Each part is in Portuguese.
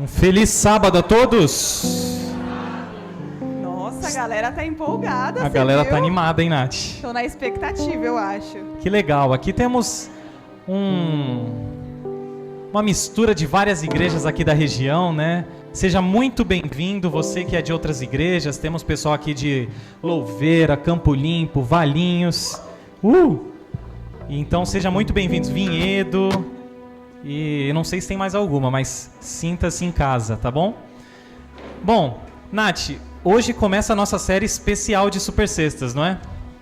Um feliz sábado a todos! Nossa, a galera tá empolgada, A galera viu? tá animada, hein, Nath? Tô na expectativa, eu acho. Que legal, aqui temos uma mistura de várias igrejas aqui da região, né? Seja muito bem-vindo, você que é de outras igrejas. Temos pessoal aqui de Louveira, Campo Limpo, Valinhos. Então seja muito bem-vindos, Vinhedo. E eu não sei se tem mais alguma, mas sinta-se em casa, tá bom? Bom, Nath, hoje começa a nossa série especial de Super Sextas, não é?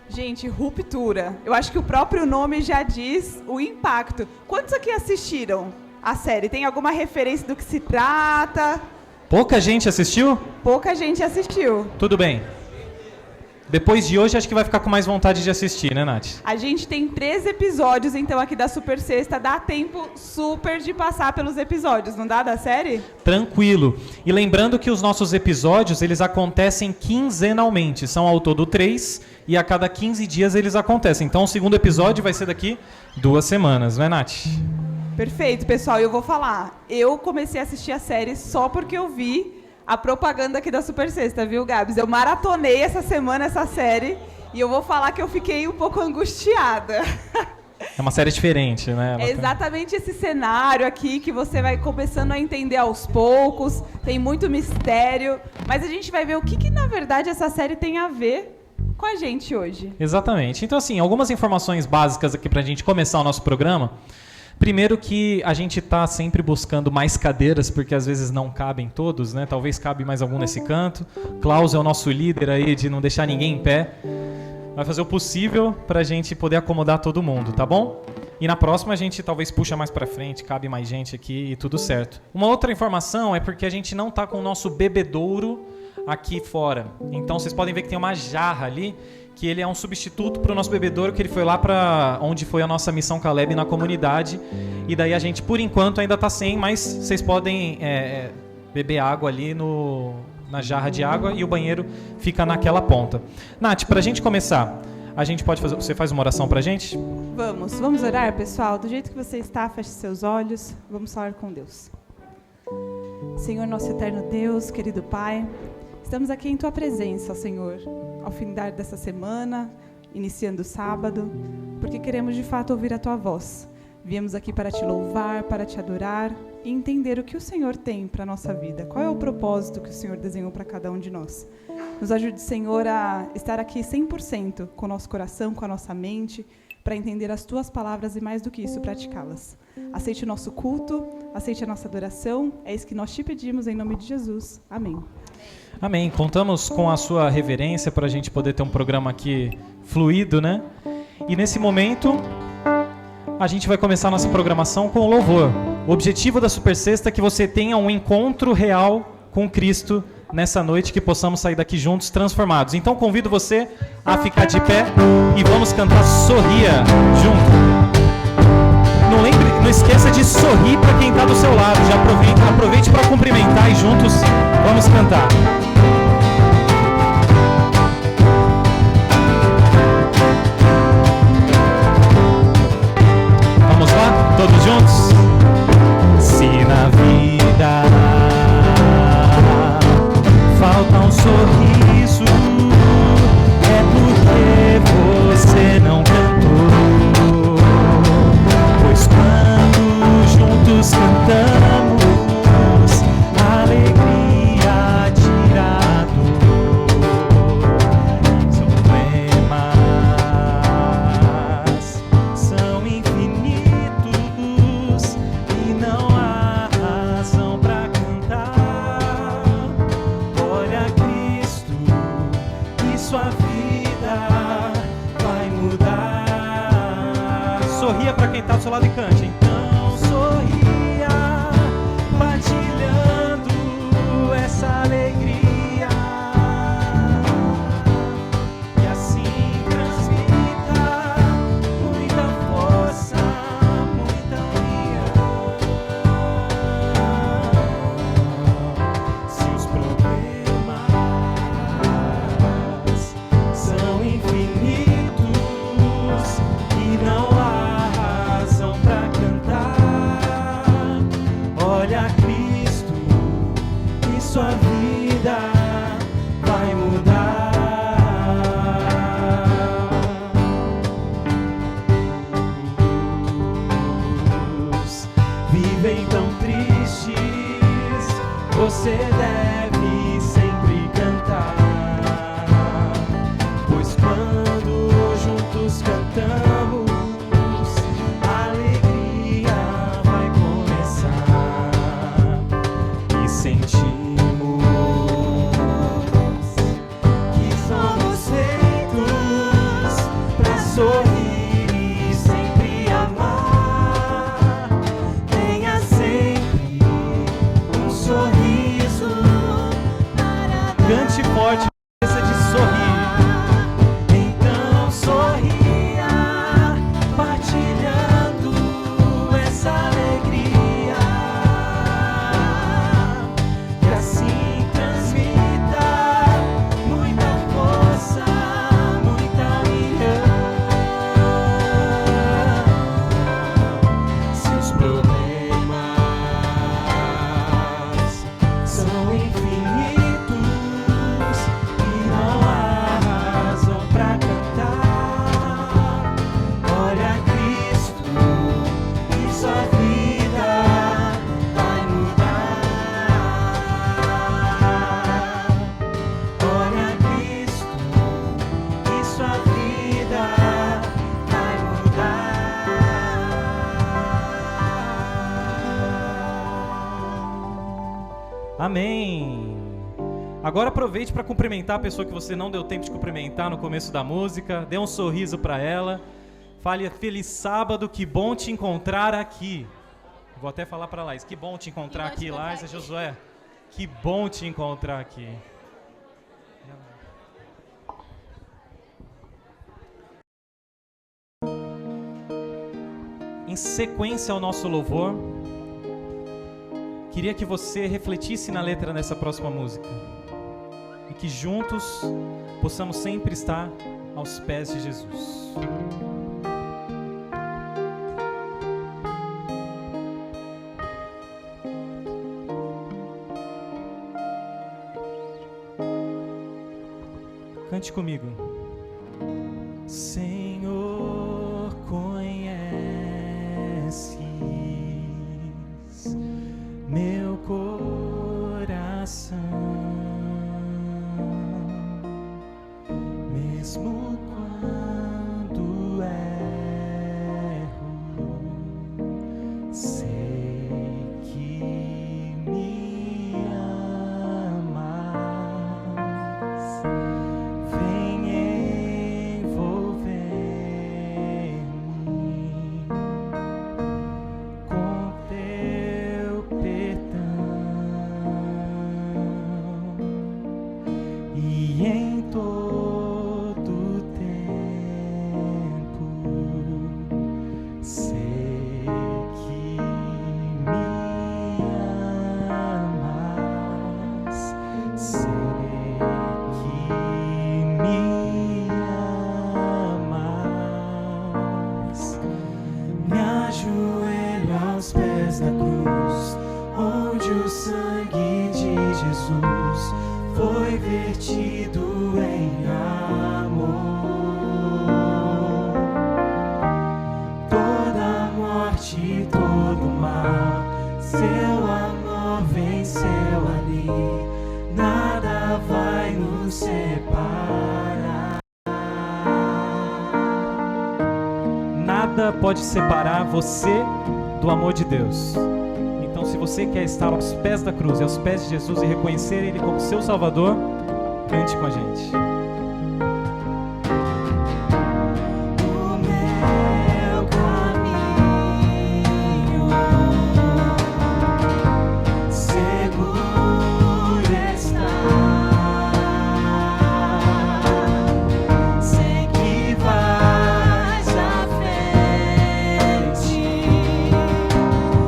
Gente, ruptura. Eu acho que o próprio nome já diz o impacto. Quantos aqui assistiram a série? Tem alguma referência do que se trata? Pouca gente assistiu? Pouca gente assistiu. Tudo bem. Depois de hoje, acho que vai ficar com mais vontade de assistir, né, Nath? A gente tem 13 episódios, então, aqui da Super Sexta. Dá tempo super de passar pelos episódios, não dá, da série? Tranquilo. E lembrando que os nossos episódios, eles acontecem quinzenalmente. São ao todo 3 e a cada 15 dias eles acontecem. Então, o segundo episódio vai ser daqui 2 semanas, não é, Nath? Perfeito, pessoal. Eu vou falar. Eu comecei a assistir a série só porque eu vi a propaganda aqui da Super Sexta, viu, Gabs? Eu maratonei essa semana essa série e eu vou falar que eu fiquei um pouco angustiada. É uma série diferente, né? É exatamente esse cenário aqui que você vai começando a entender aos poucos, tem muito mistério, mas a gente vai ver o que na verdade essa série tem a ver com a gente hoje. Exatamente. Então, assim, algumas informações básicas aqui pra gente começar o nosso programa. Primeiro que a gente está sempre buscando mais cadeiras, porque às vezes não cabem todos, né? Talvez cabe mais algum nesse canto. Klaus é o nosso líder aí de não deixar ninguém em pé. Vai fazer o possível para a gente poder acomodar todo mundo, tá bom? E na próxima a gente talvez puxa mais para frente, cabe mais gente aqui e tudo certo. Uma outra informação é porque a gente não está com o nosso bebedouro aqui fora. Então vocês podem ver que tem uma jarra ali, que ele é um substituto para o nosso bebedouro, que ele foi lá para onde foi a nossa missão Caleb na comunidade. E daí a gente, por enquanto, ainda está sem, mas vocês podem beber água ali na jarra de água e o banheiro fica naquela ponta. Nath, para a gente começar, a gente pode fazer... Você faz uma oração para a gente? Vamos orar, pessoal? Do jeito que você está, feche seus olhos, vamos falar com Deus. Senhor, nosso eterno Deus, querido Pai, estamos aqui em Tua presença, Senhor, ao findar dessa semana, iniciando o sábado, porque queremos de fato ouvir a Tua voz. Viemos aqui para Te louvar, para Te adorar e entender o que o Senhor tem para a nossa vida. Qual é o propósito que o Senhor desenhou para cada um de nós. Nos ajude, Senhor, a estar aqui 100% com o nosso coração, com a nossa mente, para entender as Tuas palavras e mais do que isso, praticá-las. Aceite o nosso culto, aceite a nossa adoração, é isso que nós Te pedimos em nome de Jesus. Amém. Amém. Contamos com a sua reverência para a gente poder ter um programa aqui fluido, né? E nesse momento, a gente vai começar a nossa programação com o louvor. O objetivo da Super Sexta é que você tenha um encontro real com Cristo nessa noite, que possamos sair daqui juntos transformados. Então convido você a ficar de pé e vamos cantar Sorria junto. Não esqueça de sorrir para quem está do seu lado. Já aproveite para cumprimentar e juntos vamos cantar. Vamos lá? Todos juntos? Se na vida falta um sorriso, é porque você não cantou. Pois quando juntos cantamos, a alegria tira a dor. Os problemas são infinitos e não há razão pra cantar. Olha Cristo e sua vida vai mudar. Sorria pra quem tá do seu lado e cante. Então sorria, partilhando essa alegria. E assim transmita muita força, muita união. Se os problemas são infinitos e não há razão pra cantar. você deve sempre cantar, pois quando juntos cantamos, a alegria vai começar e sentimos que somos feitos pra sorrir e sempre amar. Tenha sempre um sorriso para dar. Cante forte, essa de sorrir. Então sorria, partilhando essa alegria, e assim transmita muita força, muita união. Seus problemas são infinitos e não há razão pra cantar. Olha Cristo e sua vida vai mudar. Olha Cristo e sua vida vai mudar. Amém. Agora aproveite para cumprimentar a pessoa que você não deu tempo de cumprimentar no começo da música. Dê um sorriso para ela. Fale feliz sábado, que bom te encontrar aqui. Vou até falar para Laís, que bom te encontrar aqui, Laís e Josué. Que bom te encontrar aqui. Em sequência ao nosso louvor, queria que você refletisse na letra dessa próxima música e que juntos possamos sempre estar aos pés de Jesus. Cante comigo. Senhor, conheces meu coração, mesmo quando erro, sei que me amas. Vem envolver-me com teu perdão, e em todo tempo sei que me amas, sei que me amas. Me ajoelho aos pés da cruz, onde o sangue de Jesus foi vertido em amor. Toda morte e todo mal, seu amor venceu ali. Nada vai nos separar. Nada pode separar você do amor de Deus. Então, se você quer estar aos pés da cruz e aos pés de Jesus e reconhecer Ele como seu Salvador, cante com a gente. O meu caminho seguro está. Sei que vais à frente.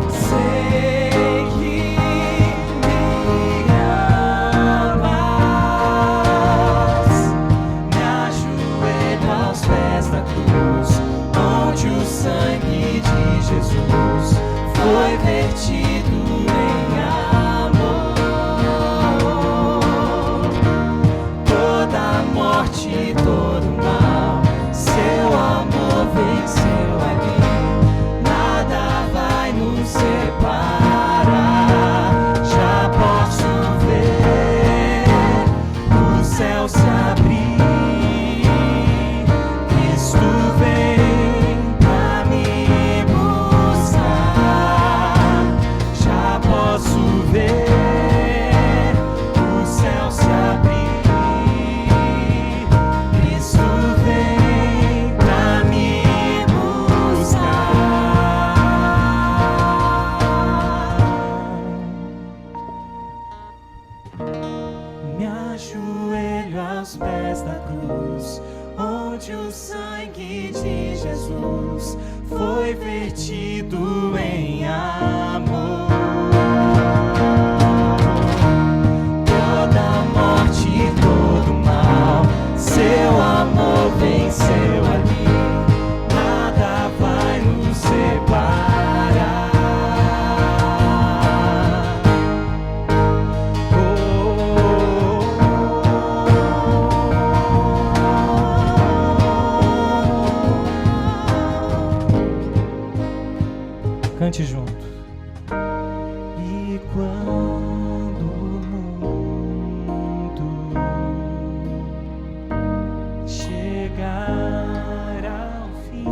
Sei que me amas. Me ajoelho aos pés da cruz, onde o sangue de Jesus foi vertido em amor. Toda morte e todo mal, seu amor venceu ali. Nada vai nos separar. Já posso Cante junto. E quando o mundo chegar ao fim,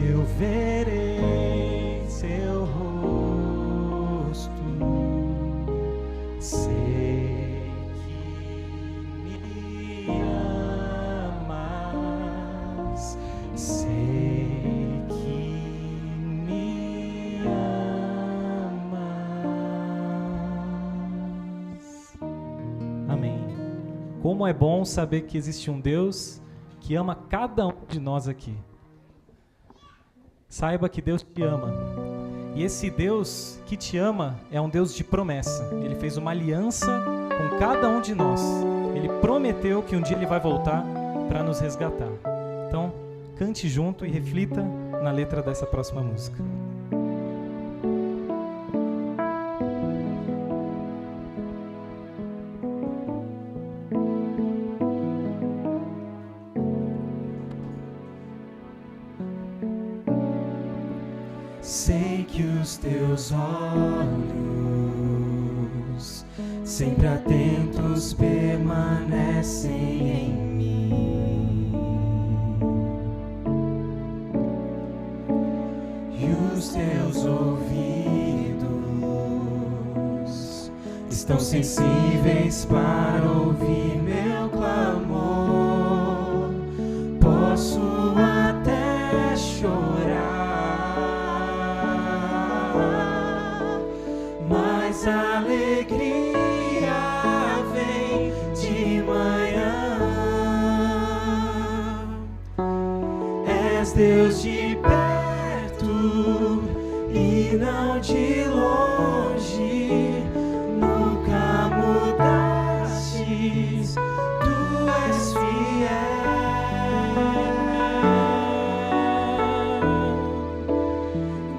eu verei seu rosto, sei que me amas, sei que me amas. Amém. Como é bom saber que existe um Deus que ama cada um de nós aqui. Saiba que Deus te ama. E esse Deus que te ama é um Deus de promessa. Ele fez uma aliança com cada um de nós. Ele prometeu que um dia Ele vai voltar para nos resgatar. Então, cante junto e reflita na letra dessa próxima música. Sei que os teus olhos, sempre atentos, permanecem em mim, e os teus ouvidos estão sensíveis para ouvir meu clamor. Posso até chorar, mas a alegria vem de manhã. És Deus de perto e não de longe, nunca mudastes, tu és fiel.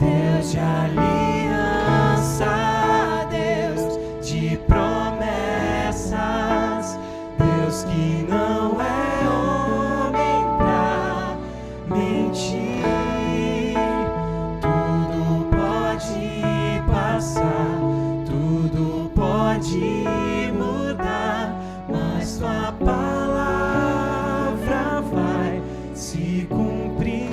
Deus de aliança, de promessas, Deus que não é homem pra mentir. Tudo pode passar, tudo pode mudar, mas tua palavra vai se cumprir.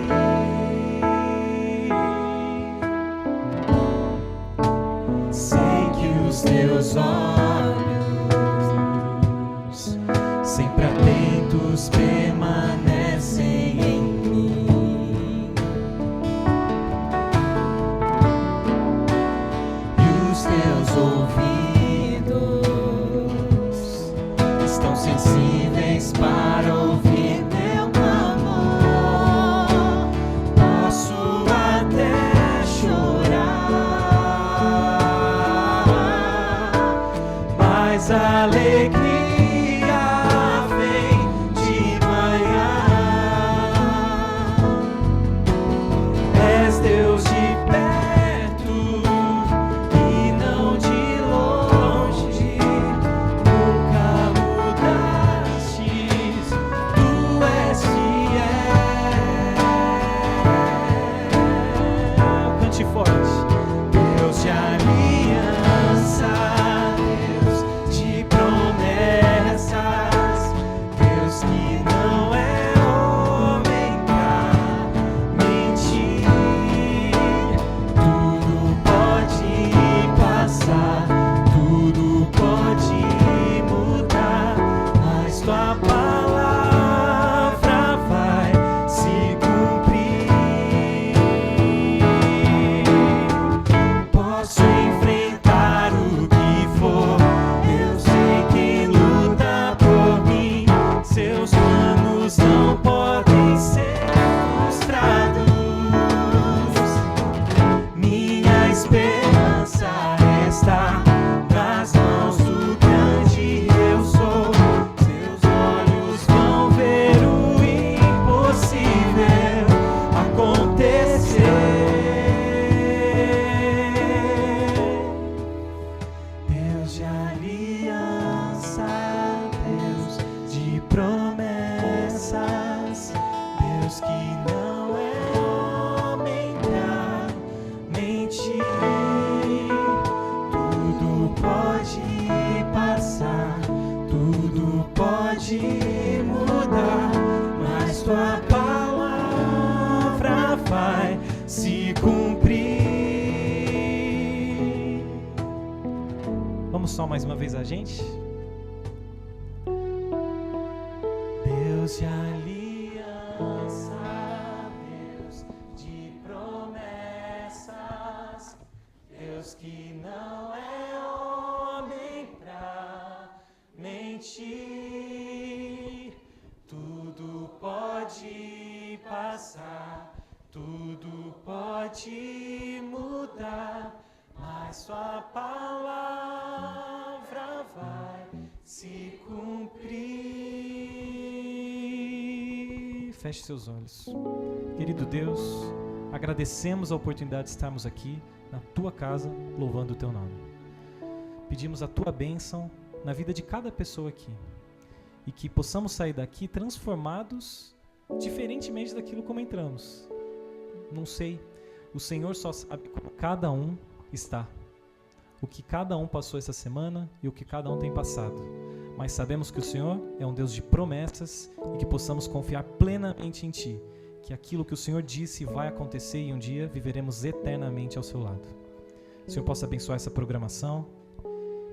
Sei que os teus olhos, sempre atentos, permanecem em mim, e os teus ouvidos estão sensíveis para ouvir meu clamor. Posso até chorar, mas a alegria vem de manhã. És Deus de perto e não de longe, nunca mudastes, tu és fiel. Cante forte. Deus de aliança, Deus de promessas, só mais uma vez a gente? Deus de aliança, Deus de promessas, Deus que não é homem pra mentir. Tudo pode passar, tudo pode mudar, mas sua palavra vai se cumprir. Feche seus olhos. Querido Deus, agradecemos a oportunidade de estarmos aqui na tua casa, louvando o teu nome. Pedimos a tua bênção na vida de cada pessoa aqui e que possamos sair daqui transformados diferentemente daquilo como entramos. Não sei, o Senhor só sabe como cada um está, o que cada um passou essa semana e o que cada um tem passado. Mas sabemos que o Senhor é um Deus de promessas e que possamos confiar plenamente em Ti, que aquilo que o Senhor disse vai acontecer e um dia viveremos eternamente ao seu lado. O Senhor possa abençoar essa programação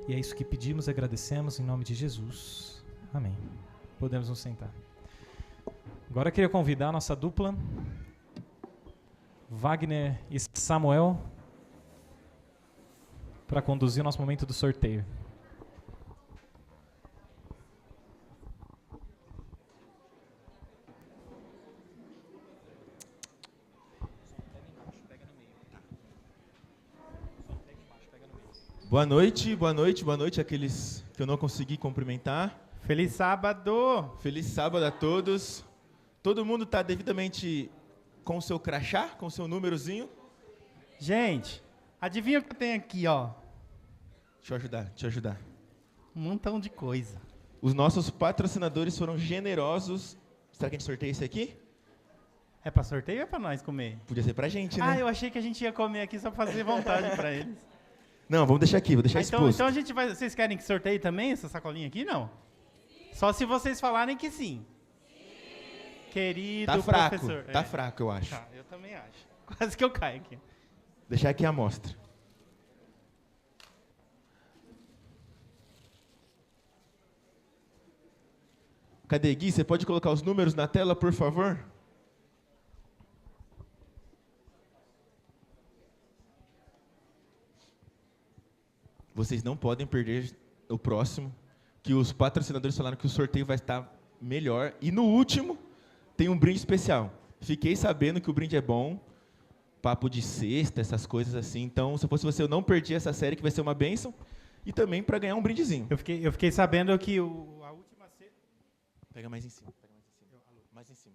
e é isso que pedimos e agradecemos em nome de Jesus. Amém. Podemos nos sentar. Agora eu queria convidar a nossa dupla, Wagner e Samuel, para conduzir o nosso momento do sorteio. Boa noite àqueles que eu não consegui cumprimentar. Feliz sábado! Feliz sábado a todos. Todo mundo está devidamente com o seu crachá, com o seu númerozinho? Gente, adivinha o que eu tenho aqui, ó? Deixa eu ajudar. Um montão de coisa. Os nossos patrocinadores foram generosos. Será que a gente sorteia esse aqui? É pra sorteio ou é pra nós comer? Podia ser pra gente, né? Ah, eu achei que a gente ia comer aqui só pra fazer vontade pra eles. Não, vamos deixar aqui, vou deixar Então exposto. a gente vai... Vocês querem que sorteie também essa sacolinha aqui, não? Só se vocês falarem que sim. Querido Tá fraco, professor. tá fraco, eu acho. Tá, eu também acho. Quase que eu caio aqui. Deixar aqui a amostra. Cadê, Gui? Você pode colocar os números na tela, por favor? Vocês não podem perder o próximo, que os patrocinadores falaram que o sorteio vai estar melhor. E no último, tem um brinde especial. Fiquei sabendo que o brinde é bom, papo de sexta, essas coisas assim. Então, se eu fosse você, eu não perdi essa série, que vai ser uma bênção. E também para ganhar um brindezinho. Eu fiquei sabendo que a última sexta... Pega mais em cima. Mais em cima.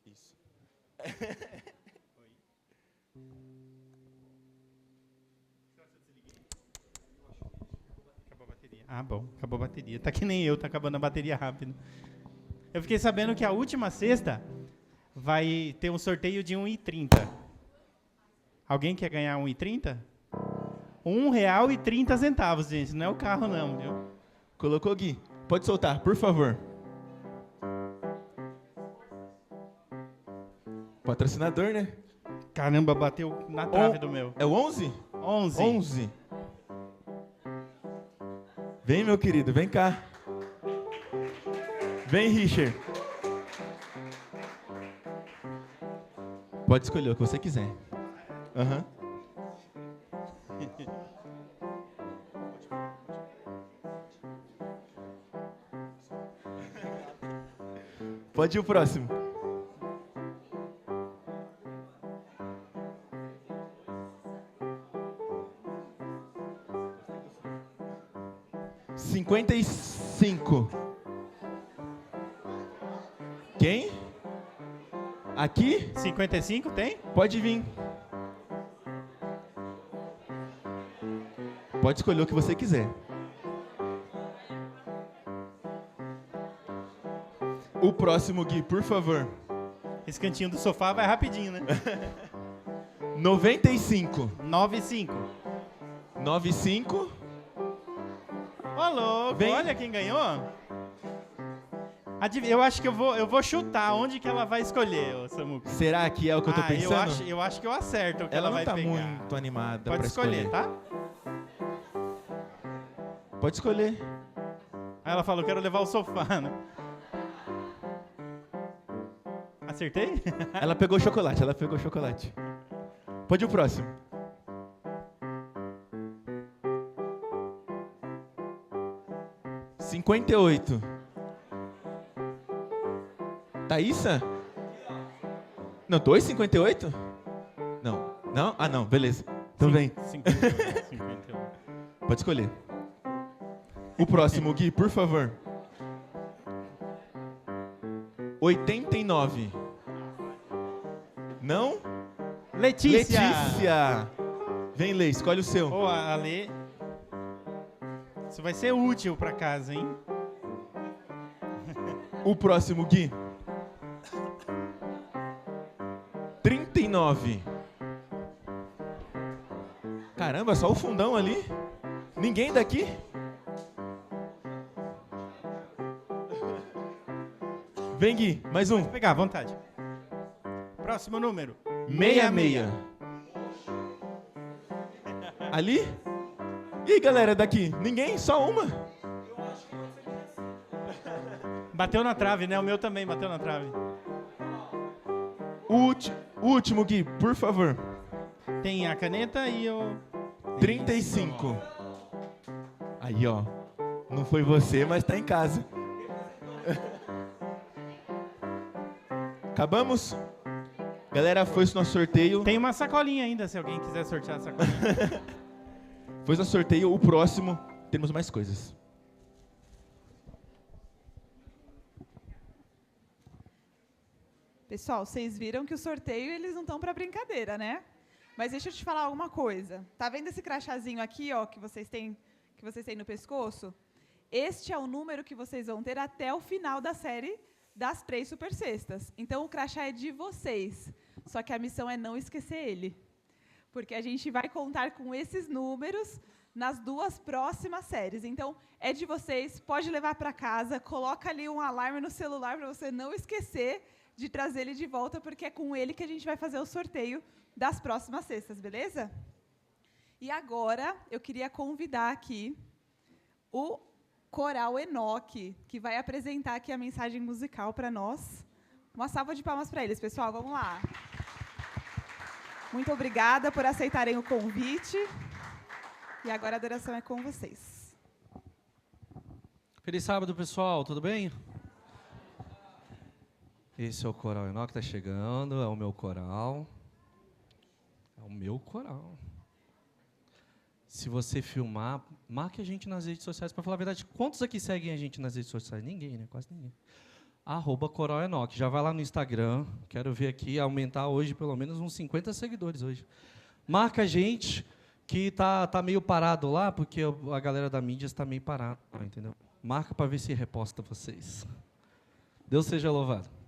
Isso. Ah, bom, acabou a bateria. Tá que nem eu, tá acabando a bateria rápido. Eu fiquei sabendo que a última sexta vai ter um sorteio de R$1,30. Alguém quer ganhar R$1,30? R$1,30, gente. Não é o carro, não, viu? Colocou, Gui. Pode soltar, por favor. Patrocinador, né? Caramba, bateu na trave do meu. É o 11? 11. 11. Vem, meu querido, vem cá. Vem, Richard. Pode escolher o que você quiser. Aham. Pode ir o próximo. $55. Quem? Aqui? 55 tem? Pode vir. Pode escolher o que você quiser. O próximo, Gui, por favor. Esse cantinho do sofá vai rapidinho, né? 95. 95. 95. Ô, louco, Vem. olha quem ganhou. Eu acho que eu vou chutar onde que ela vai escolher, ô Samuca. Será que é o que eu tô pensando? Eu acho que eu acerto o que Ela ela não vai tá pegar. muito animada Pode pra escolher, escolher. tá? Pode escolher. Aí ela falou, quero levar o sofá, né? Acertei? Ela pegou chocolate, Pode ir o próximo. $58. Thaísa? Não, 2,58? Não. Não? Ah, não, beleza. Então vem. 51. Pode escolher. O próximo, Gui, por favor. 89. Não? Letícia! Vem, Lê, escolhe o seu. Ô, a Lê. Isso vai ser útil pra casa, hein? O próximo, Gui. 39. Caramba, só o fundão ali. Ninguém daqui? Vem, Gui, mais um. Pode pegar, à vontade. Próximo número. 66. Ali? Ih, galera, daqui. Ninguém? Só uma? Bateu na trave, né? O meu também bateu na trave. O último, Gui, por favor. Tem a caneta e o... 35. Aí, ó. Não foi você, mas tá em casa. Acabamos? Galera, foi o nosso sorteio. Tem uma sacolinha ainda, se alguém quiser sortear a sacolinha. Foi o nosso sorteio. O próximo, temos mais coisas. Pessoal, vocês viram que o sorteio, eles não estão para brincadeira, né? Mas deixa eu te falar alguma coisa. Tá vendo esse crachazinho aqui, ó, que vocês têm no pescoço? Este é o número que vocês vão ter até o final da série das 3 super cestas. Então, o crachá é de vocês. Só que a missão é não esquecer ele. Porque a gente vai contar com esses números nas 2 próximas séries. Então, é de vocês, pode levar para casa, coloca ali um alarme no celular para você não esquecer de trazer ele de volta, porque é com ele que a gente vai fazer o sorteio das próximas cestas, beleza? E agora, eu queria convidar aqui o Coral Enoque, que vai apresentar aqui a mensagem musical para nós. Uma salva de palmas para eles, pessoal, vamos lá. Muito obrigada por aceitarem o convite. E agora a adoração é com vocês. Feliz sábado, pessoal, tudo bem? Esse é o Coral Enoque, está chegando, é o meu coral. É o meu coral. Se você filmar, marque a gente nas redes sociais. Para falar a verdade, quantos aqui seguem a gente nas redes sociais? Ninguém, né? Quase ninguém. @Coral Enoque. Já vai lá no Instagram. Quero ver aqui aumentar hoje pelo menos uns 50 seguidores hoje. Marca a gente, que tá meio parado lá, porque a galera da mídia está meio parada, entendeu? Marca para ver se reposta vocês. Deus seja louvado.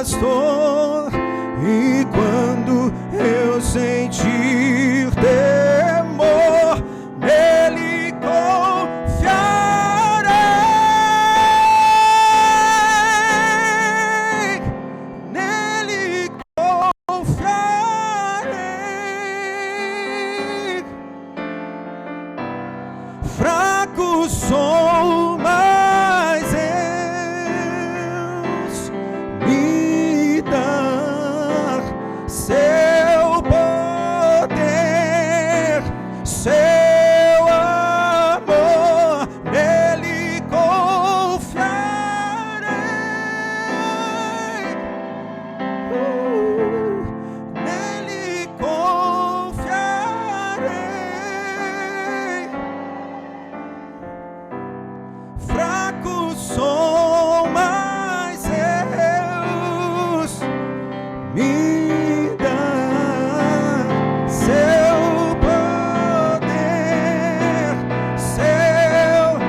pastor, e quando eu sentir temor, nele confiarei, nele confiarei. Fraco sou, mas Deus me dá seu poder, seu amor, nele confiarei, nele confiarei. Fraco sou, mas Deus me dá seu poder, seu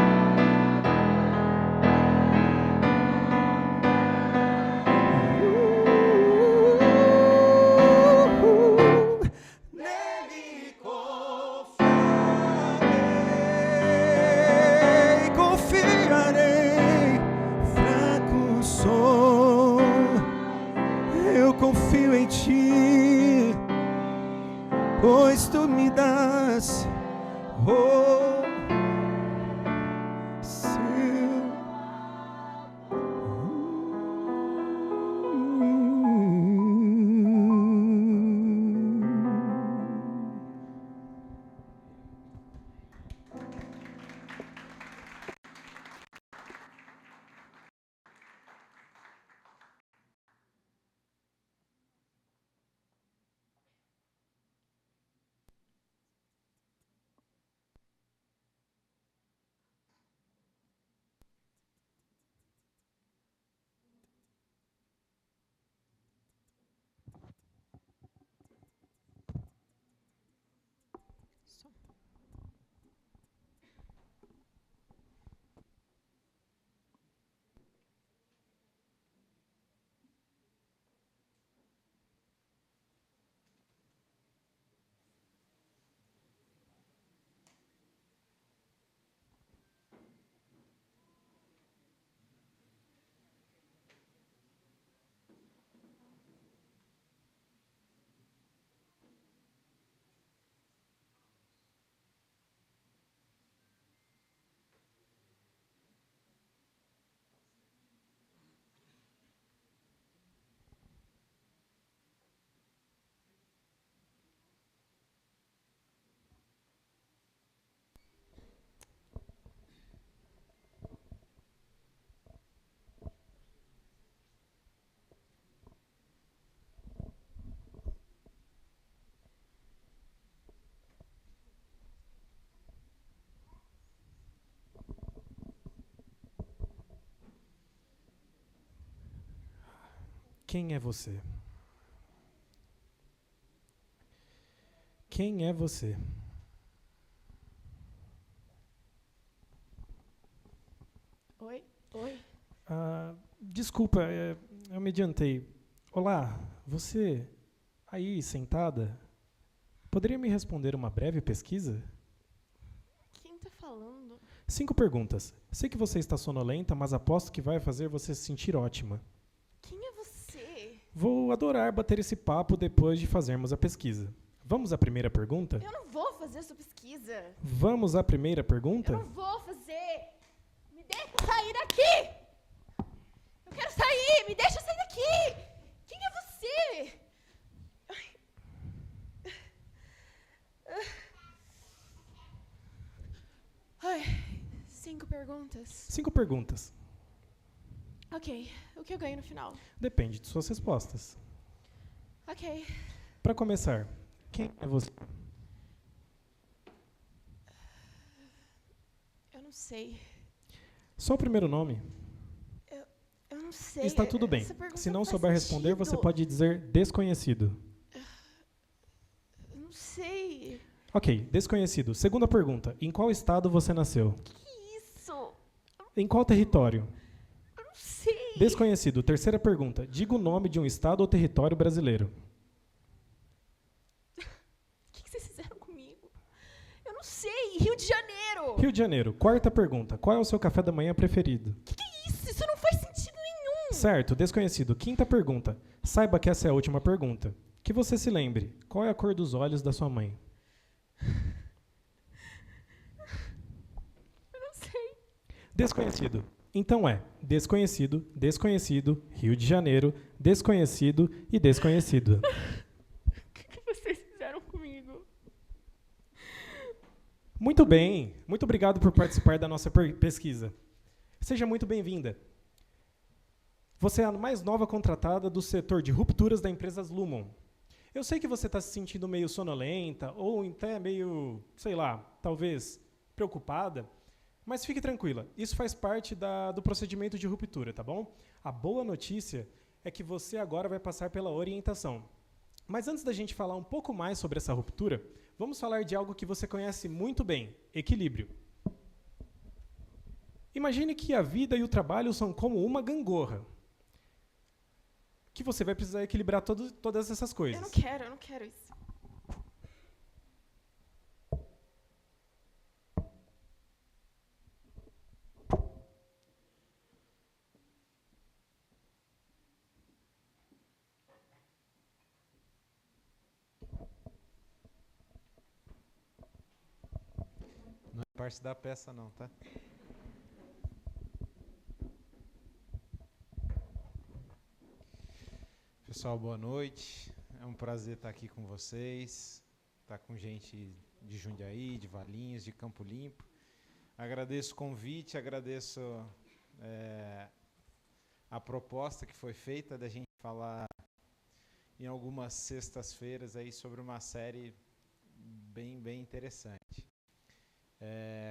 nele confiarei, fraco sou, eu confio em ti, pois tu me dás seu Quem é você? Quem é você? Oi? Oi? Desculpa, eu me adiantei. Olá, você aí sentada, poderia me responder uma breve pesquisa? Quem tá falando? 5 perguntas. Sei que você está sonolenta, mas aposto que vai fazer você se sentir ótima. Quem é você? Vou adorar bater esse papo depois de fazermos a pesquisa. Vamos à primeira pergunta? Eu não vou fazer sua pesquisa. Vamos à primeira pergunta? Eu não vou fazer. Me deixa sair daqui! Eu quero sair! Me deixa sair daqui! Quem é você? Ai, 5 perguntas. 5 perguntas. Ok, o que eu ganho no final? Depende de suas respostas. Ok. Para começar, quem é você? Eu não sei. Só o primeiro nome? Eu não sei. Está tudo bem. Essa pergunta Se não faz souber responder, você sentido. pode dizer desconhecido. Eu não sei. Ok, desconhecido. Segunda pergunta. Em qual estado você nasceu? Que isso? Em qual território? Eu não sei. Desconhecido. Terceira pergunta. Diga o nome de um estado ou território brasileiro. O que vocês fizeram comigo? Eu não sei. Rio de Janeiro. Rio de Janeiro. Quarta pergunta. Qual é o seu café da manhã preferido? Que é isso? Isso não faz sentido nenhum. Certo. Desconhecido. Quinta pergunta. Saiba que essa é a última pergunta. Que você se lembre. Qual é a cor dos olhos da sua mãe? Eu não sei. Desconhecido. Então é desconhecido, desconhecido, Rio de Janeiro, desconhecido e desconhecido. O que vocês fizeram comigo? Muito bem. Muito obrigado por participar da nossa pesquisa. Seja muito bem-vinda. Você é a mais nova contratada do setor de rupturas da empresa Lumon. Eu sei que você está se sentindo meio sonolenta ou até meio, sei lá, talvez preocupada, mas fique tranquila, isso faz parte do procedimento de ruptura, tá bom? A boa notícia é que você agora vai passar pela orientação. Mas antes da gente falar um pouco mais sobre essa ruptura, vamos falar de algo que você conhece muito bem, equilíbrio. Imagine que a vida e o trabalho são como uma gangorra, que você vai precisar equilibrar todas essas coisas. Eu não quero isso. Não é parte da peça não, tá? Pessoal, boa noite. É um prazer estar aqui com vocês. Estar com gente de Jundiaí, de Valinhos, de Campo Limpo. Agradeço o convite, agradeço a proposta que foi feita da gente falar em algumas sextas-feiras aí sobre uma série bem interessante.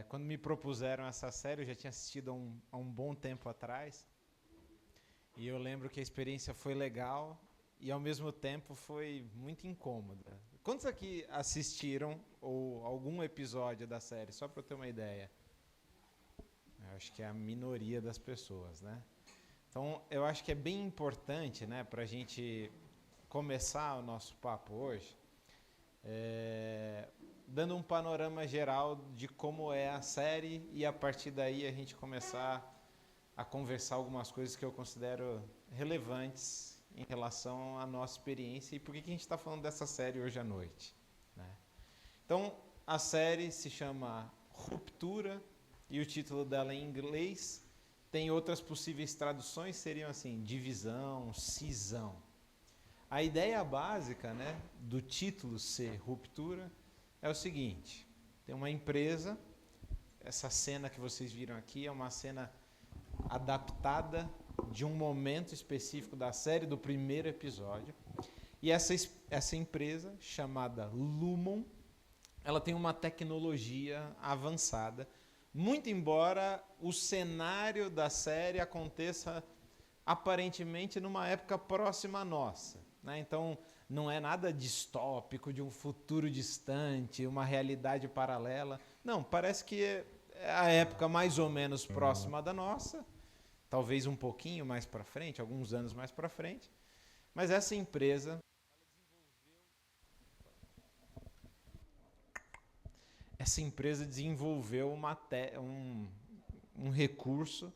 Quando me propuseram essa série, eu já tinha assistido há um bom tempo atrás, e eu lembro que a experiência foi legal e, ao mesmo tempo, foi muito incômoda. Quantos aqui assistiram algum episódio da série, só para eu ter uma ideia? Eu acho que é a minoria das pessoas, né? Então, eu acho que é bem importante, né, para a gente começar o nosso papo hoje, dando um panorama geral de como é a série e, a partir daí, a gente começar a conversar algumas coisas que eu considero relevantes em relação à nossa experiência e por que a gente está falando dessa série hoje à noite, né? Então, a série se chama Ruptura e o título dela em inglês tem outras possíveis traduções, seriam assim, divisão, cisão. A ideia básica, né, do título ser Ruptura é o seguinte: tem uma empresa, essa cena que vocês viram aqui é uma cena adaptada de um momento específico da série, do primeiro episódio, e essa empresa, chamada Lumon, ela tem uma tecnologia avançada, muito embora o cenário da série aconteça aparentemente numa época próxima à nossa, né? Então, não é nada distópico, de um futuro distante, uma realidade paralela. Não, parece que é a época mais ou menos próxima da nossa, talvez um pouquinho mais para frente, alguns anos mais para frente. Mas essa empresa desenvolveu um recurso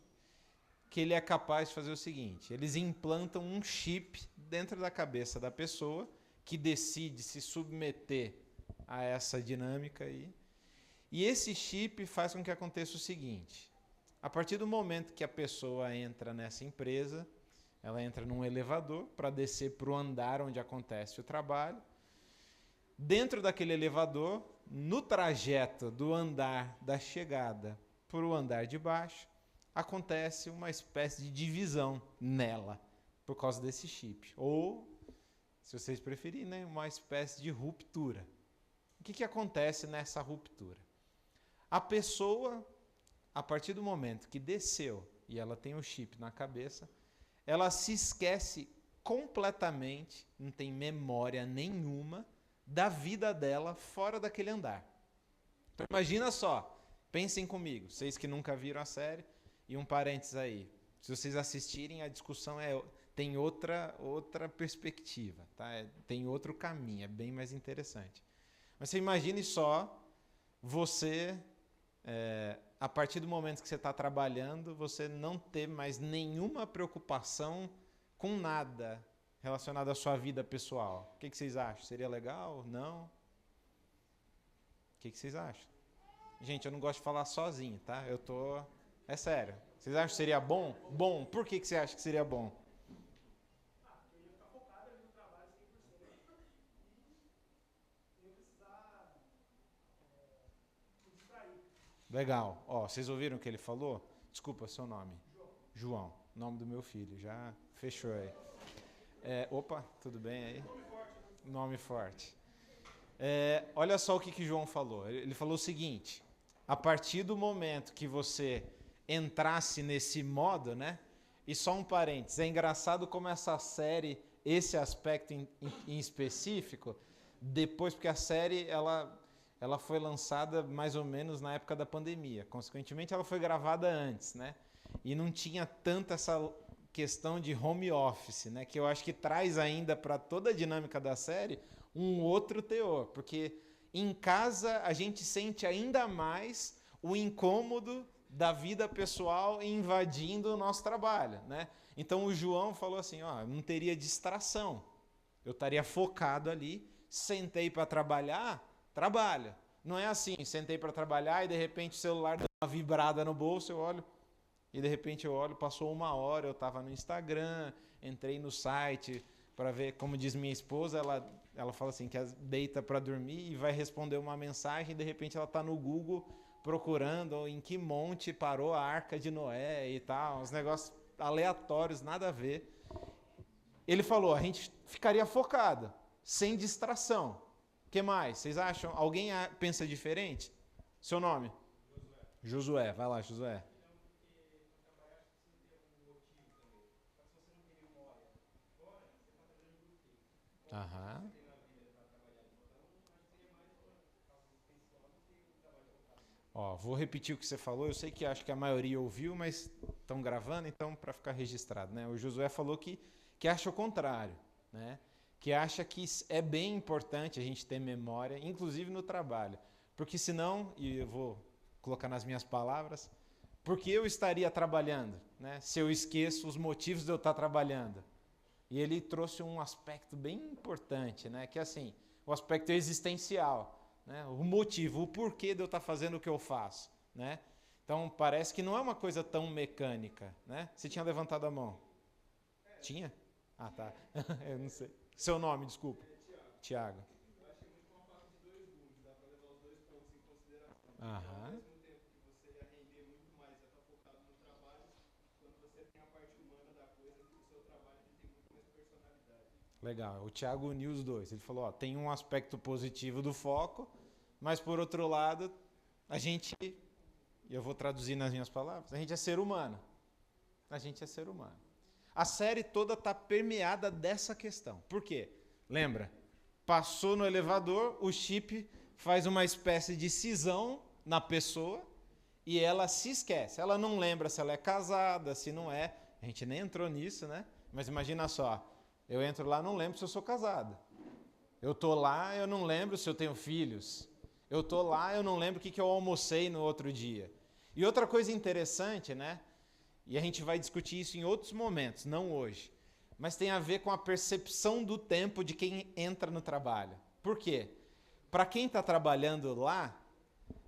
que ele é capaz de fazer o seguinte: eles implantam um chip dentro da cabeça da pessoa que decide se submeter a essa dinâmica aí. E esse chip faz com que aconteça o seguinte: a partir do momento que a pessoa entra nessa empresa, ela entra num elevador para descer para o andar onde acontece o trabalho. Dentro daquele elevador, no trajeto do andar da chegada para o andar de baixo, acontece uma espécie de divisão nela, por causa desse chip. Ou, se vocês preferirem, né, uma espécie de ruptura. O que acontece nessa ruptura? A pessoa, a partir do momento que desceu e ela tem o chip na cabeça, ela se esquece completamente, não tem memória nenhuma da vida dela fora daquele andar. Então imagina só, pensem comigo, vocês que nunca viram a série, e um parênteses aí, Se vocês assistirem, a discussão tem outra perspectiva, tá? Tem outro caminho, é bem mais interessante. Mas você imagine só você, a partir do momento que você está trabalhando, você não ter mais nenhuma preocupação com nada relacionado à sua vida pessoal. O que vocês acham? Seria legal? Não? O que vocês acham? Gente, eu não gosto de falar sozinho, tá? É sério. Vocês acham que seria bom? Bom. Por que você acha que seria bom? Eu ia ficar focado ali no trabalho 100%. E não precisar me distrair. Legal. Ó, vocês ouviram o que ele falou? Desculpa, seu nome. João. Nome do meu filho. Já fechou aí. Opa, tudo bem aí? Nome forte. Olha só o que João falou. Ele falou o seguinte: a partir do momento que você entrasse nesse modo, né? E só um parênteses, é engraçado como essa série, esse aspecto em específico, depois, porque a série ela foi lançada mais ou menos na época da pandemia, consequentemente ela foi gravada antes, né? E não tinha tanto essa questão de home office, né? Que eu acho que traz ainda para toda a dinâmica da série um outro teor, porque em casa a gente sente ainda mais o incômodo da vida pessoal invadindo o nosso trabalho, né? Então o João falou assim, ó, não teria distração. Eu estaria focado ali, sentei para trabalhar, trabalha. Não é assim, sentei para trabalhar e de repente o celular dá uma vibrada no bolso, eu olho, e de repente eu olho, passou 1 hora, eu estava no Instagram, entrei no site para ver, como diz minha esposa, ela fala assim, que deita para dormir e vai responder uma mensagem e de repente ela está no Google procurando em que monte parou a Arca de Noé e tal, uns negócios aleatórios, nada a ver. Ele falou, a gente ficaria focado, sem distração. O que mais? Vocês acham? Alguém pensa diferente? Seu nome? Josué. Vai lá, Josué. Aham. Ó, vou repetir o que você falou. Eu sei que acho que a maioria ouviu, mas estão gravando, então para ficar registrado, né? O Josué falou que acha o contrário, né? Que acha que é bem importante a gente ter memória, inclusive no trabalho, porque senão, e eu vou colocar nas minhas palavras, porque eu estaria trabalhando, né? Se eu esqueço os motivos de eu estar trabalhando. E ele trouxe um aspecto bem importante, né? Que é assim, o aspecto existencial. Né? O motivo, o porquê de eu estar fazendo o que eu faço, né? Então parece que não é uma coisa tão mecânica, né? Você tinha levantado a mão? Tinha? Ah, tá. Eu não sei. Seu nome, desculpa. Tiago. Eu achei muito uma faca de 2 gumes, dá para levar os 2 pontos em consideração. Aham. Ao mesmo tempo que você ia render muito mais, ia estar focado no trabalho, quando você tem a parte humana da coisa, que o seu trabalho tem muito mais personalidade. Legal, o Thiago uniu os dois. Ele falou, ó, tem um aspecto positivo do foco, mas por outro lado, a gente, e eu vou traduzir nas minhas palavras, a gente é ser humano. A gente é ser humano. A série toda está permeada dessa questão. Por quê? Lembra? Passou no elevador, o chip faz uma espécie de cisão na pessoa e ela se esquece. Ela não lembra se ela é casada, se não é. A gente nem entrou nisso, né? Mas imagina só, eu entro lá, não lembro se eu sou casado. Eu tô lá, eu não lembro se eu tenho filhos. Eu tô lá, eu não lembro o que eu almocei no outro dia. E outra coisa interessante, né? E a gente vai discutir isso em outros momentos, não hoje. Mas tem a ver com a percepção do tempo de quem entra no trabalho. Por quê? Para quem está trabalhando lá,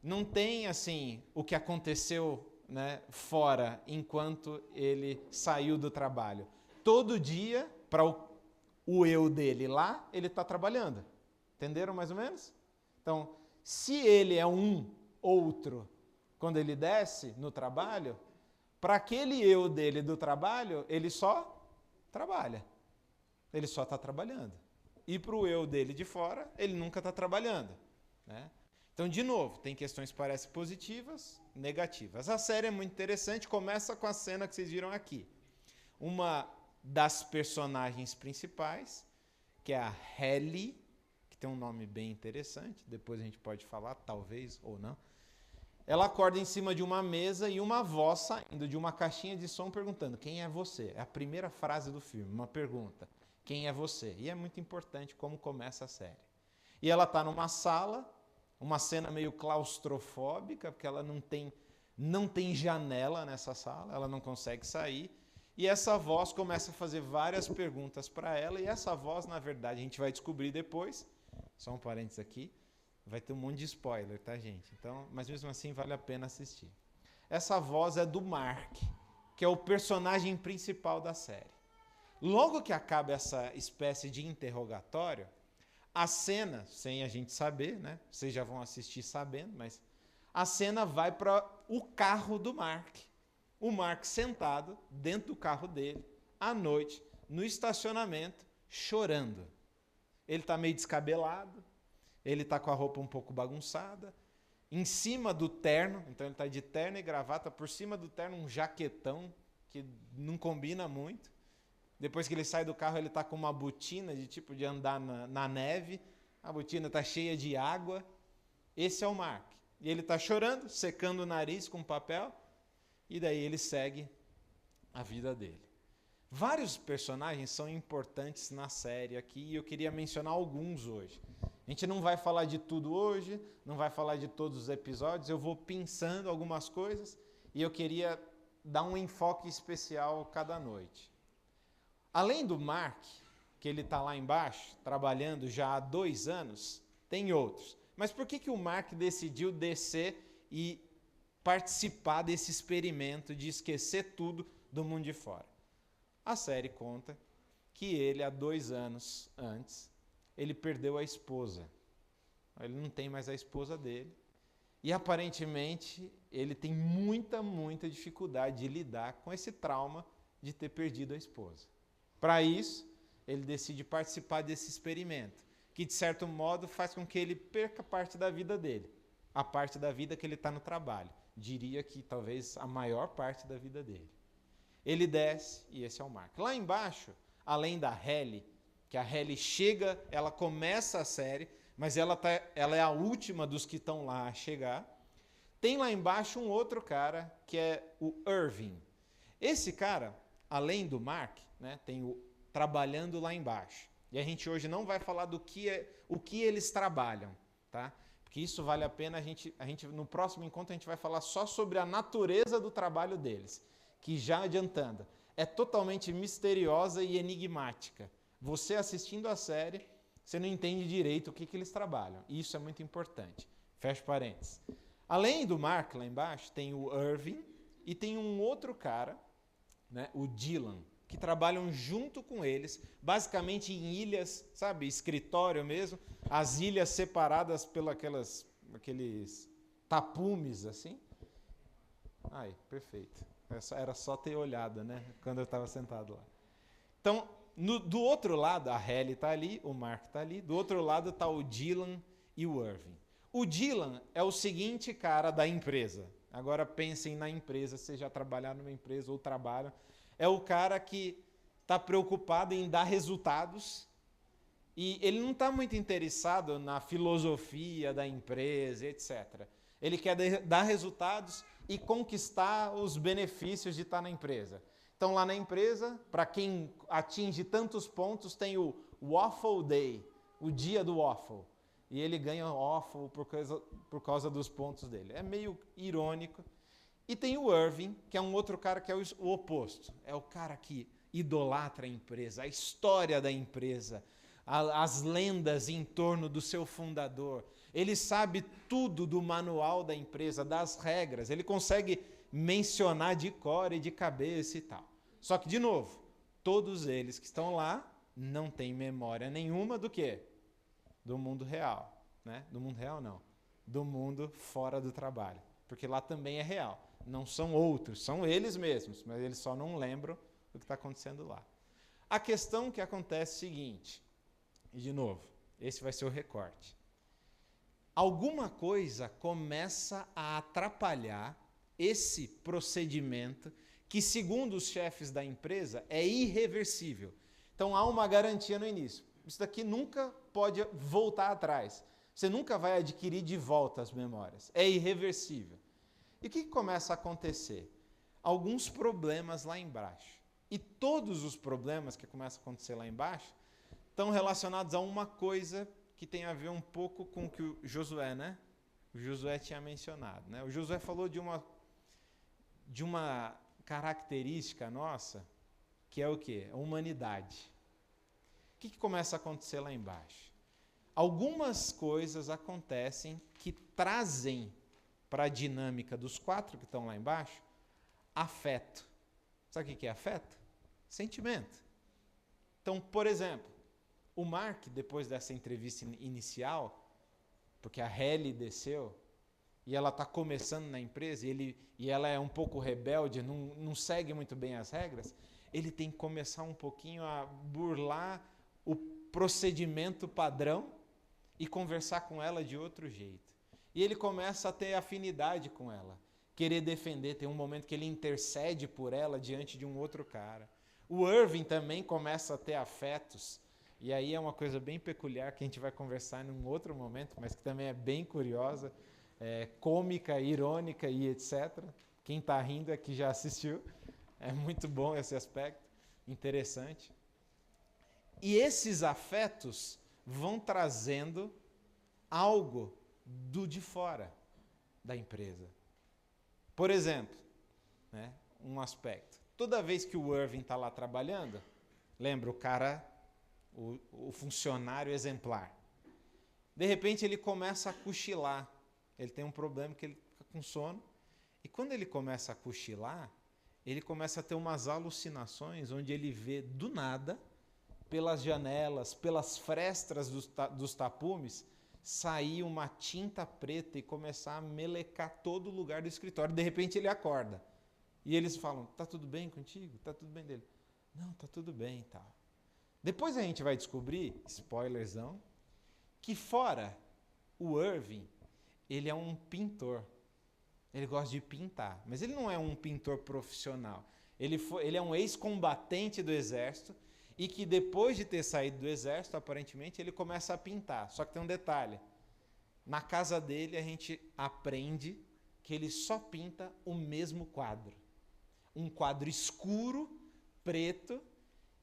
não tem assim o que aconteceu, né, fora enquanto ele saiu do trabalho. Todo dia, para o eu dele lá, ele está trabalhando. Entenderam mais ou menos? Então, se ele é um outro quando ele desce no trabalho, para aquele eu dele do trabalho, ele só trabalha. Ele só está trabalhando. E para o eu dele de fora, ele nunca está trabalhando. Né? Então, de novo, tem questões que parecem positivas, negativas. A série é muito interessante, começa com a cena que vocês viram aqui. Uma das personagens principais, que é a Halle, que tem um nome bem interessante, depois a gente pode falar, talvez ou não. ela acorda em cima de uma mesa e uma voz saindo de uma caixinha de som perguntando: quem é você? É a primeira frase do filme, uma pergunta. Quem é você? E é muito importante como começa a série. E ela está numa sala, uma cena meio claustrofóbica, porque ela não tem janela nessa sala, ela não consegue sair. E essa voz começa a fazer várias perguntas para ela, e essa voz, na verdade, a gente vai descobrir depois, só um parênteses aqui, vai ter um monte de spoiler, tá, gente? Então, mas mesmo assim vale a pena assistir. Essa voz é do Mark, que é o personagem principal da série. Logo que acaba essa espécie de interrogatório, a cena, sem a gente saber, né? Vocês já vão assistir sabendo, mas a cena vai para o carro do Mark. O Mark sentado dentro do carro dele, à noite, no estacionamento, chorando. Ele está meio descabelado, ele está com a roupa um pouco bagunçada, em cima do terno, então ele está de terno e gravata, por cima do terno um jaquetão, que não combina muito. Depois que ele sai do carro, ele está com uma botina de andar na neve, a botina está cheia de água. Esse é o Mark. E ele está chorando, secando o nariz com papel, e daí ele segue a vida dele. Vários personagens são importantes na série aqui, e eu queria mencionar alguns hoje. A gente não vai falar de tudo hoje, não vai falar de todos os episódios, eu vou pensando algumas coisas, e eu queria dar um enfoque especial cada noite. Além do Mark, que ele está lá embaixo, trabalhando já há 2 anos, tem outros. Mas por que o Mark decidiu descer e participar desse experimento de esquecer tudo do mundo de fora? A série conta que ele, há 2 anos antes, ele perdeu a esposa. Ele não tem mais a esposa dele. E aparentemente ele tem muita dificuldade de lidar com esse trauma de ter perdido a esposa. Para isso, ele decide participar desse experimento, que de certo modo faz com que ele perca parte da vida dele, a parte da vida que ele está no trabalho. Diria que talvez a maior parte da vida dele. Ele desce, e esse é o Mark. Lá embaixo, além da Halle, que a Halle chega, ela começa a série, mas ela é a última dos que estão lá a chegar. Tem lá embaixo um outro cara, que é o Irving. Esse cara, além do Mark, né, tem trabalhando lá embaixo. E a gente hoje não vai falar o que eles trabalham, tá? Porque isso vale a pena, a gente no próximo encontro a gente vai falar só sobre a natureza do trabalho deles, que já adiantando, é totalmente misteriosa e enigmática. Você assistindo a série, você não entende direito o que eles trabalham. E isso é muito importante. Fecha parênteses. Além do Mark lá embaixo, tem o Irving e tem um outro cara, né, o Dylan, que trabalham junto com eles, basicamente em ilhas, sabe, escritório mesmo, as ilhas separadas pelos aqueles tapumes, assim. Ai, perfeito. Era só ter olhado, né, quando eu estava sentado lá. Então, do outro lado, a Halle está ali, o Mark está ali, do outro lado está o Dylan e o Irving. O Dylan é o seguinte cara da empresa. Agora pensem na empresa, se já trabalharam numa empresa ou trabalham. É o cara que está preocupado em dar resultados e ele não está muito interessado na filosofia da empresa, etc. Ele quer dar resultados e conquistar os benefícios de estar na empresa. Então, lá na empresa, para quem atinge tantos pontos, tem o Waffle Day, o dia do waffle. E ele ganha waffle por causa dos pontos dele. É meio irônico. E tem o Irving, que é um outro cara que é o oposto. É o cara que idolatra a empresa, a história da empresa, as lendas em torno do seu fundador. Ele sabe tudo do manual da empresa, das regras. Ele consegue mencionar de cor e de cabeça e tal. Só que, de novo, todos eles que estão lá não têm memória nenhuma do quê? Do mundo real. Né? Do mundo real, não. Do mundo fora do trabalho. Porque lá também é real. Não são outros, são eles mesmos, mas eles só não lembram do que está acontecendo lá. A questão que acontece é a seguinte, e de novo, esse vai ser o recorte. Alguma coisa começa a atrapalhar esse procedimento que, segundo os chefes da empresa, é irreversível. Então há uma garantia no início. Isso daqui nunca pode voltar atrás. Você nunca vai adquirir de volta as memórias. É irreversível. E o que começa a acontecer? Alguns problemas lá embaixo. E todos os problemas que começam a acontecer lá embaixo estão relacionados a uma coisa que tem a ver um pouco com o que o Josué, né? O Josué tinha mencionado, né? O Josué falou de uma característica nossa, que é o quê? A humanidade. O que começa a acontecer lá embaixo? Algumas coisas acontecem que trazem para a dinâmica dos 4 que estão lá embaixo afeto. Sabe o que é afeto? Sentimento. Então, por exemplo, o Mark, depois dessa entrevista inicial, porque a Halle desceu e ela está começando na empresa e ela é um pouco rebelde, não segue muito bem as regras, ele tem que começar um pouquinho a burlar o procedimento padrão e conversar com ela de outro jeito. E ele começa a ter afinidade com ela, querer defender. Tem um momento que ele intercede por ela diante de um outro cara. O Irving também começa a ter afetos. E aí é uma coisa bem peculiar que a gente vai conversar num outro momento, mas que também é bem curiosa, cômica, irônica e etc. Quem está rindo é que já assistiu. É muito bom esse aspecto, interessante. E esses afetos vão trazendo algo do de fora da empresa. Por exemplo, né, um aspecto. Toda vez que o Irving está lá trabalhando, lembra o cara, o funcionário exemplar. De repente ele começa a cochilar. Ele tem um problema que ele fica com sono. E quando ele começa a cochilar, ele começa a ter umas alucinações onde ele vê do nada, pelas janelas, pelas frestas dos tapumes, sair uma tinta preta e começar a melecar todo o lugar do escritório. De repente ele acorda. E eles falam, tá tudo bem contigo? Tá tudo bem dele? Não, tá tudo bem e tal. Depois a gente vai descobrir, spoilerzão, que fora o Irving, ele é um pintor. Ele gosta de pintar, mas ele não é um pintor profissional. Ele é um ex-combatente do exército e que depois de ter saído do exército, aparentemente, ele começa a pintar. Só que tem um detalhe. Na casa dele, a gente aprende que ele só pinta o mesmo quadro. Um quadro escuro, preto,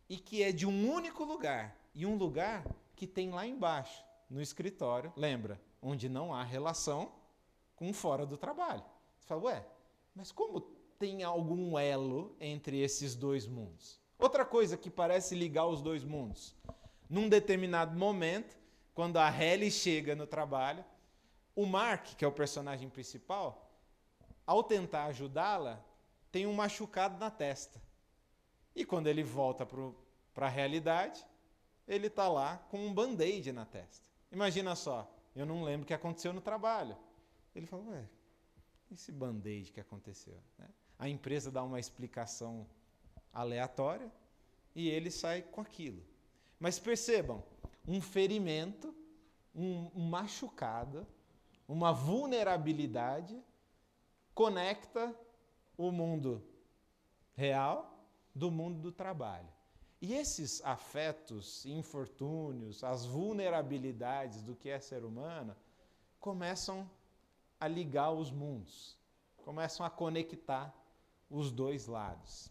e que é de um único lugar. E um lugar que tem lá embaixo, no escritório, lembra? Onde não há relação com fora do trabalho. Você fala, ué, mas como tem algum elo entre esses dois mundos? Outra coisa que parece ligar os dois mundos. Num determinado momento, quando a Halle chega no trabalho, o Mark, que é o personagem principal, ao tentar ajudá-la, tem um machucado na testa. E quando ele volta para a realidade, ele está lá com um band-aid na testa. Imagina só, eu não lembro o que aconteceu no trabalho. Ele fala, ué, esse band-aid que aconteceu? Né? A empresa dá uma explicação aleatória e ele sai com aquilo. Mas percebam, um ferimento, um machucado, uma vulnerabilidade conecta o mundo real do mundo do trabalho. E esses afetos, infortúnios, as vulnerabilidades do que é ser humano, começam a ligar os mundos, começam a conectar os dois lados.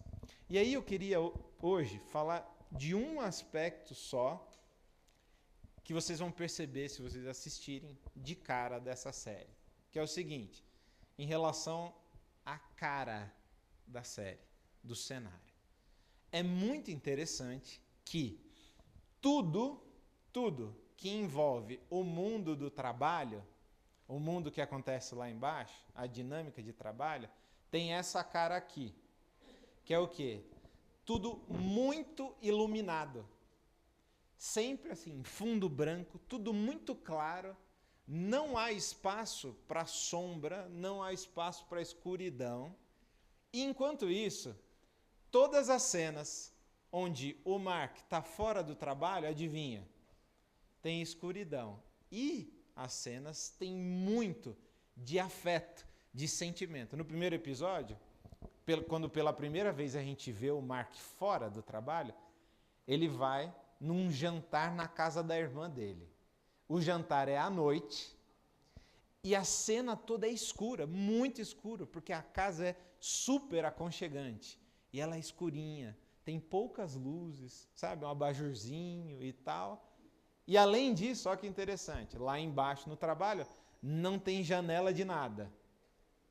E aí eu queria hoje falar de um aspecto só que vocês vão perceber se vocês assistirem de cara dessa série, que é o seguinte, em relação à cara da série, do cenário. É muito interessante que tudo que envolve o mundo do trabalho, o mundo que acontece lá embaixo, a dinâmica de trabalho, tem essa cara aqui, que é o quê? Tudo muito iluminado. Sempre assim, fundo branco, tudo muito claro, não há espaço para sombra, não há espaço para escuridão. E enquanto isso, todas as cenas onde o Mark está fora do trabalho, adivinha? Tem escuridão. E as cenas têm muito de afeto, de sentimento. No primeiro episódio, quando pela primeira vez a gente vê o Mark fora do trabalho, ele vai num jantar na casa da irmã dele. O jantar é à noite E a cena toda é escura, muito escura, porque a casa é super aconchegante. E ela é escurinha, tem poucas luzes, sabe? Um abajurzinho e tal. E além disso, olha que interessante, lá embaixo no trabalho não tem janela de nada.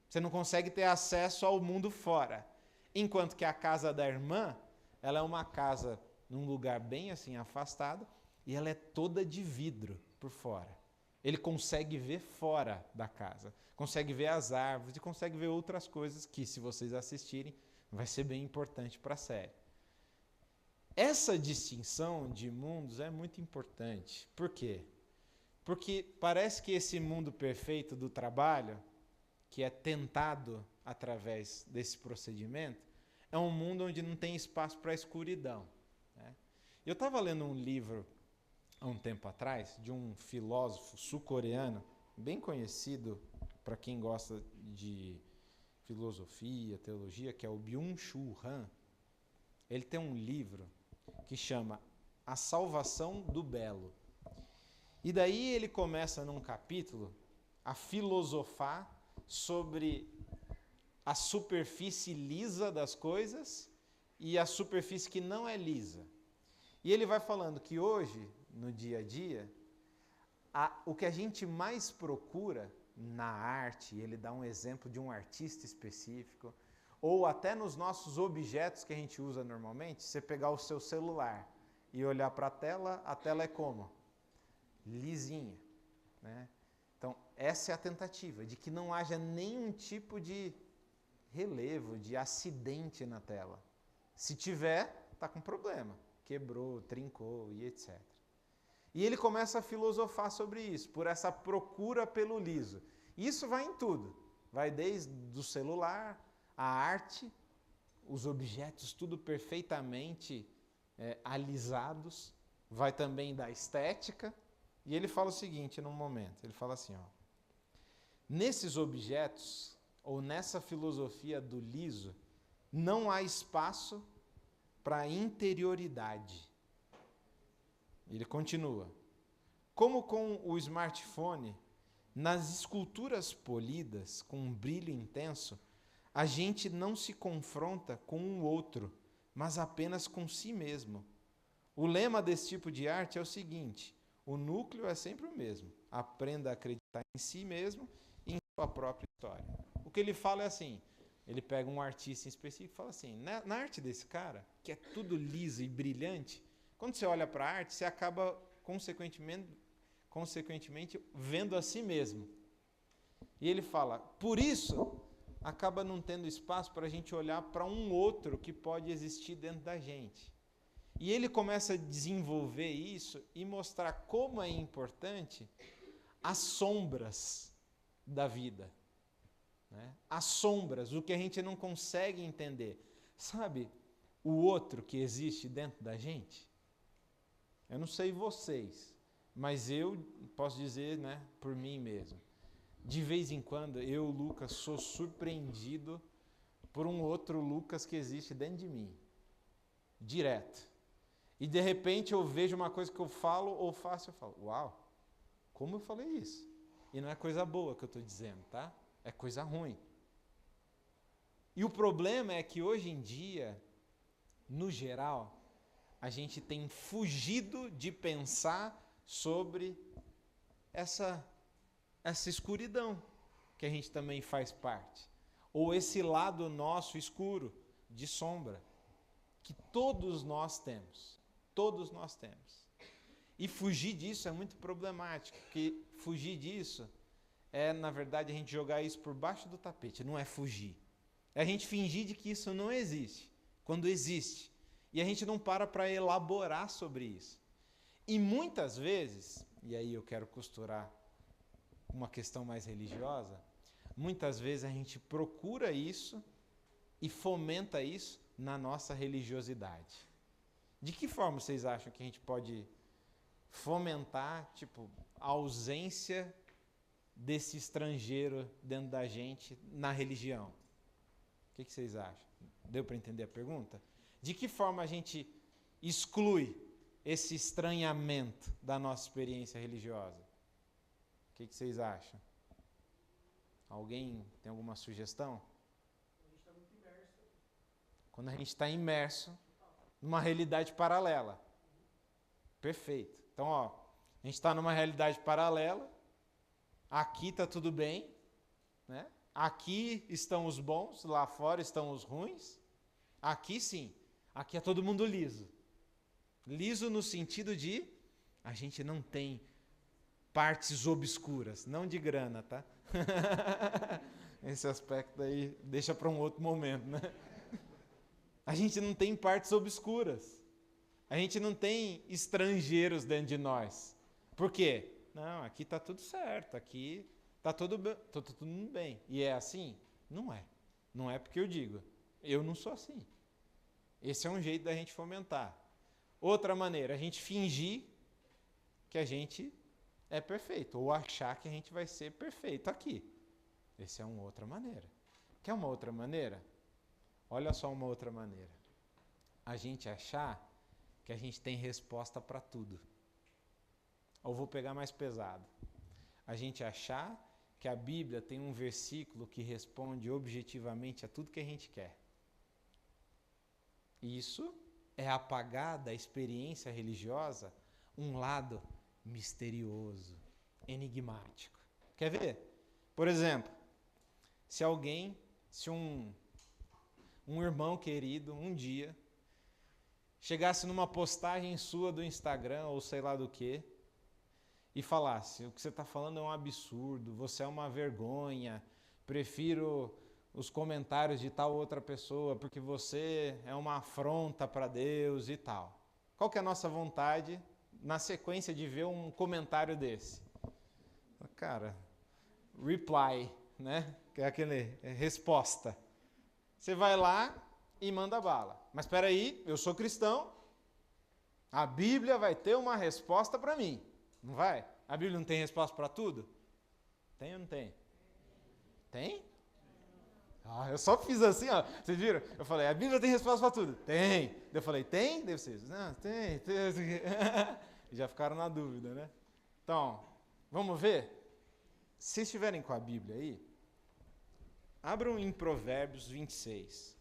Você não consegue ter acesso ao mundo fora. Enquanto que a casa da irmã, ela é uma casa num lugar bem assim afastado e ela é toda de vidro por fora. Ele consegue ver fora da casa, consegue ver as árvores e consegue ver outras coisas que, se vocês assistirem, vai ser bem importante para a série. Essa distinção de mundos é muito importante. Por quê? Porque parece que esse mundo perfeito do trabalho, que é tentado através desse procedimento, é um mundo onde não tem espaço para a escuridão, né? Eu estava lendo um livro há um tempo atrás, de um filósofo sul-coreano, bem conhecido para quem gosta de filosofia, teologia, que é o Byung-Chul Han. Ele tem um livro que chama A Salvação do Belo. E daí ele começa num capítulo a filosofar sobre a superfície lisa das coisas e a superfície que não é lisa. E ele vai falando que hoje, no dia a dia, o que a gente mais procura na arte, ele dá um exemplo de um artista específico, ou até nos nossos objetos que a gente usa normalmente, você pegar o seu celular e olhar para a tela é como? Lisinha, né? Então, essa é a tentativa, de que não haja nenhum tipo de relevo, de acidente na tela. Se tiver, está com problema. Quebrou, trincou e etc. E ele começa a filosofar sobre isso, por essa procura pelo liso. Isso vai em tudo. Vai desde o celular, a arte, os objetos, tudo perfeitamente alisados. Vai também da estética. E ele fala o seguinte num momento, ele fala assim, ó, nesses objetos, ou nessa filosofia do liso, não há espaço para interioridade. Ele continua. Como com o smartphone, nas esculturas polidas, com um brilho intenso, a gente não se confronta com o outro, mas apenas com si mesmo. O lema desse tipo de arte é o seguinte: o núcleo é sempre o mesmo. Aprenda a acreditar em si mesmo e em sua própria história. O que ele fala é assim, ele pega um artista em específico e fala assim, na arte desse cara, que é tudo liso e brilhante, quando você olha para a arte, você acaba, consequentemente, vendo a si mesmo. E ele fala, por isso, acaba não tendo espaço para a gente olhar para um outro que pode existir dentro da gente. E ele começa a desenvolver isso e mostrar como é importante as sombras da vida, né? As sombras, o que a gente não consegue entender. Sabe o outro que existe dentro da gente? Eu não sei vocês, mas eu posso dizer, né, por mim mesmo. De vez em quando, eu, Lucas, sou surpreendido por um outro Lucas que existe dentro de mim. Direto. E de repente eu vejo uma coisa que eu falo ou faço, eu falo, uau, como eu falei isso? E não é coisa boa que eu estou dizendo, tá? É coisa ruim. E o problema é que hoje em dia, no geral, a gente tem fugido de pensar sobre essa escuridão que a gente também faz parte. Ou esse lado nosso escuro, de sombra, que todos nós temos. Todos nós temos. E fugir disso é muito problemático, porque fugir disso é, na verdade, a gente jogar isso por baixo do tapete, não é fugir. É a gente fingir de que isso não existe, quando existe. E a gente não para elaborar sobre isso. E muitas vezes, e aí eu quero costurar uma questão mais religiosa, muitas vezes a gente procura isso e fomenta isso na nossa religiosidade. De que forma vocês acham que a gente pode fomentar, a ausência desse estrangeiro dentro da gente na religião? O que vocês acham? Deu para entender a pergunta? De que forma a gente exclui esse estranhamento da nossa experiência religiosa? O que vocês acham? Alguém tem alguma sugestão? Quando a gente está imerso numa realidade paralela. Perfeito. Então, ó, a gente está numa realidade paralela. Aqui está tudo bem, né? Aqui estão os bons, lá fora estão os ruins. Aqui sim, aqui é todo mundo liso. Liso no sentido de a gente não tem partes obscuras, não de grana, tá? Esse aspecto aí deixa para um outro momento, né? A gente não tem partes obscuras. A gente não tem estrangeiros dentro de nós. Por quê? Não, aqui está tudo certo, aqui está tudo bem. E é assim? Não é. Não é porque eu digo. Eu não sou assim. Esse é um jeito da gente fomentar. Outra maneira, a gente fingir que a gente é perfeito, ou achar que a gente vai ser perfeito aqui. Essa é uma outra maneira. Quer uma outra maneira? Olha só uma outra maneira. A gente achar que a gente tem resposta para tudo. Ou vou pegar mais pesado. A gente achar que a Bíblia tem um versículo que responde objetivamente a tudo que a gente quer. Isso é apagar da experiência religiosa um lado misterioso, enigmático. Quer ver? Por exemplo, se um irmão querido, um dia, chegasse numa postagem sua do Instagram, ou sei lá do que, e falasse, o que você está falando é um absurdo, você é uma vergonha, prefiro os comentários de tal outra pessoa, porque você é uma afronta para Deus e tal. Qual que é a nossa vontade na sequência de ver um comentário desse? Cara, reply, né? Que é aquele resposta. Você vai lá e manda bala. Mas espera aí, eu sou cristão, a Bíblia vai ter uma resposta para mim. Não vai? A Bíblia não tem resposta para tudo? Tem ou não tem? Tem? Eu só fiz assim, ó. Vocês viram? Eu falei, a Bíblia tem resposta para tudo? Tem. Eu falei, tem? Daí vocês, não, tem. Já ficaram na dúvida, né? Então, vamos ver? Se vocês estiverem com a Bíblia aí, abram em Provérbios 26.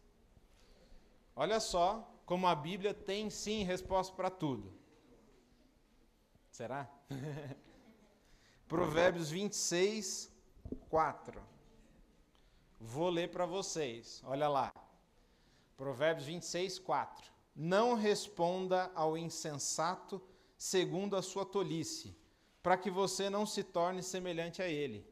Olha só como a Bíblia tem sim resposta para tudo. Será? Provérbios 26, 4. Vou ler para vocês. Olha lá. Provérbios 26, 4. Não responda ao insensato segundo a sua tolice, para que você não se torne semelhante a ele.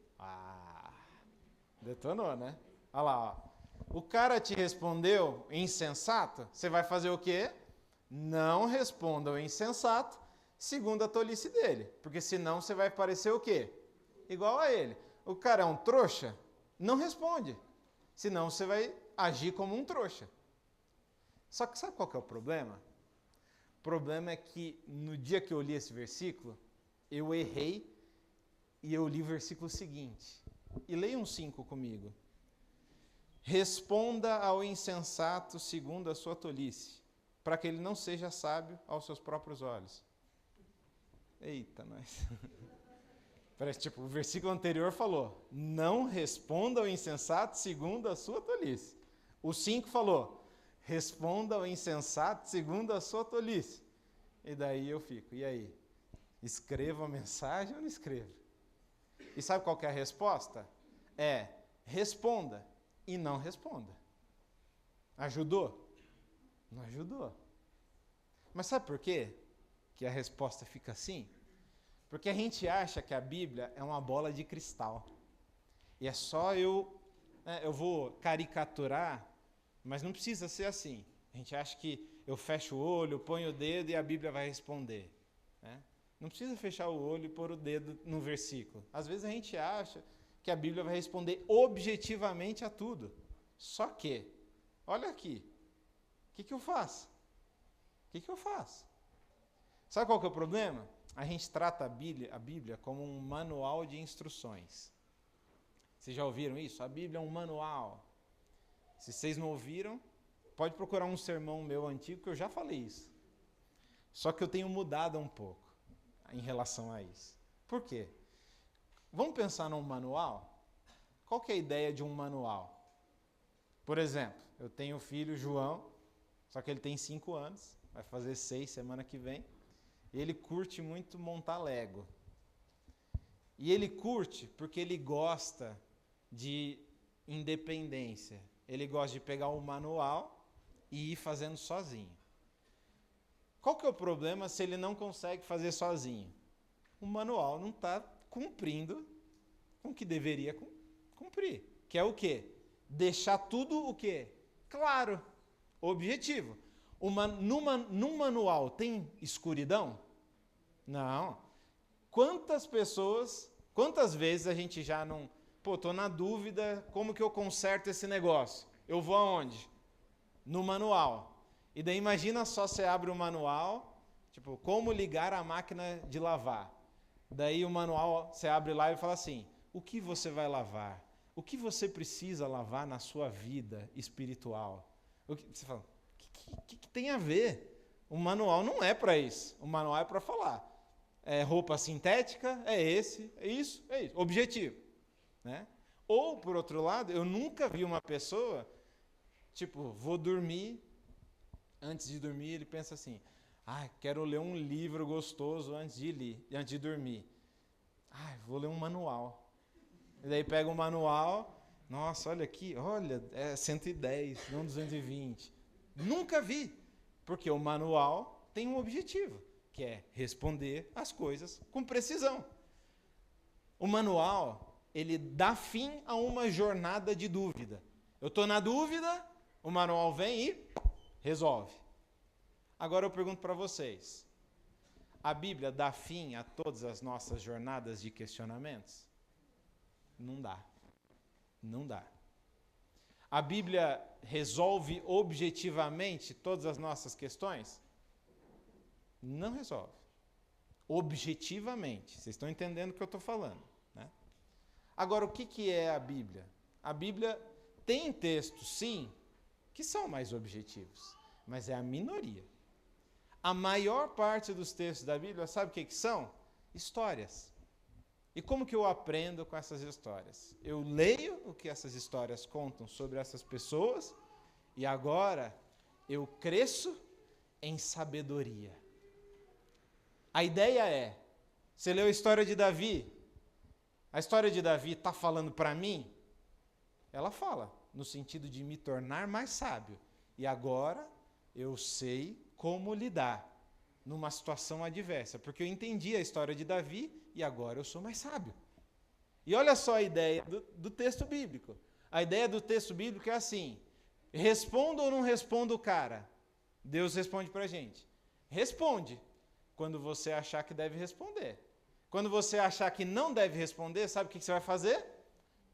Detonou, né? Olha lá, ó. O cara te respondeu insensato, você vai fazer o quê? Não responda ao insensato segundo a tolice dele, porque senão você vai parecer o quê? Igual a ele. O cara é um trouxa? Não responde, senão você vai agir como um trouxa. Só que sabe qual que é o problema? O problema é que no dia que eu li esse versículo, eu errei e eu li o versículo seguinte. E leia um 5 comigo. Responda ao insensato segundo a sua tolice, para que ele não seja sábio aos seus próprios olhos. Eita, nós. Parece tipo, o versículo anterior falou, não responda ao insensato segundo a sua tolice. O 5 falou, responda ao insensato segundo a sua tolice. E daí eu fico, e aí? Escrevo a mensagem ou não escrevo? E sabe qual que é a resposta? É, responda e não responda. Ajudou? Não ajudou. Mas sabe por quê que a resposta fica assim? Porque a gente acha que a Bíblia é uma bola de cristal. E é só eu vou caricaturar, mas não precisa ser assim. A gente acha que eu fecho o olho, ponho o dedo e a Bíblia vai responder. Né? Não precisa fechar o olho e pôr o dedo no versículo. Às vezes a gente acha que a Bíblia vai responder objetivamente a tudo. Só que, olha aqui, o que eu faço? O que eu faço? Sabe qual que é o problema? A gente trata a Bíblia como um manual de instruções. Vocês já ouviram isso? A Bíblia é um manual. Se vocês não ouviram, pode procurar um sermão meu antigo que eu já falei isso. Só que eu tenho mudado um pouco em relação a isso. Por quê? Vamos pensar num manual? Qual que é a ideia de um manual? Por exemplo, eu tenho o filho João, só que ele tem 5 anos, vai fazer 6 semana que vem, e ele curte muito montar Lego. E ele curte porque ele gosta de independência. Ele gosta de pegar o manual e ir fazendo sozinho. Qual que é o problema se ele não consegue fazer sozinho? O manual não está cumprindo com o que deveria cumprir. Que é o quê? Deixar tudo o quê? Claro, objetivo. Num manual tem escuridão? Não. Quantas vezes a gente já não... Pô, tô na dúvida, como que eu conserto esse negócio? Eu vou aonde? No manual. E daí imagina só, você abre o manual, tipo, como ligar a máquina de lavar. Daí o manual, você abre lá e fala assim, o que você vai lavar? O que você precisa lavar na sua vida espiritual? Você fala, o que tem a ver? O manual não é para isso. O manual é para falar. É roupa sintética, é isso. Objetivo. Né? Ou, por outro lado, eu nunca vi uma pessoa, tipo, vou dormir, antes de dormir ele pensa assim, quero ler um livro gostoso antes de dormir. Vou ler um manual. E daí pega o manual, nossa, olha aqui, é 110, não 220. Nunca vi, porque o manual tem um objetivo, que é responder as coisas com precisão. O manual, ele dá fim a uma jornada de dúvida. Eu estou na dúvida, o manual vem e resolve. Agora eu pergunto para vocês, a Bíblia dá fim a todas as nossas jornadas de questionamentos? Não dá. Não dá. A Bíblia resolve objetivamente todas as nossas questões? Não resolve. Objetivamente. Vocês estão entendendo o que eu estou falando, né? Agora, o que é a Bíblia? A Bíblia tem textos, sim, que são mais objetivos, mas é a minoria. A maior parte dos textos da Bíblia, sabe o que são? Histórias. E como que eu aprendo com essas histórias? Eu leio o que essas histórias contam sobre essas pessoas e agora eu cresço em sabedoria. A ideia é, você leu a história de Davi? A história de Davi está falando para mim? Ela fala, no sentido de me tornar mais sábio. E agora eu sei como lidar numa situação adversa, porque eu entendi a história de Davi e agora eu sou mais sábio. E olha só a ideia do texto bíblico. A ideia do texto bíblico é assim, responda ou não responda o cara? Deus responde para a gente. Responde quando você achar que deve responder. Quando você achar que não deve responder, sabe o que você vai fazer?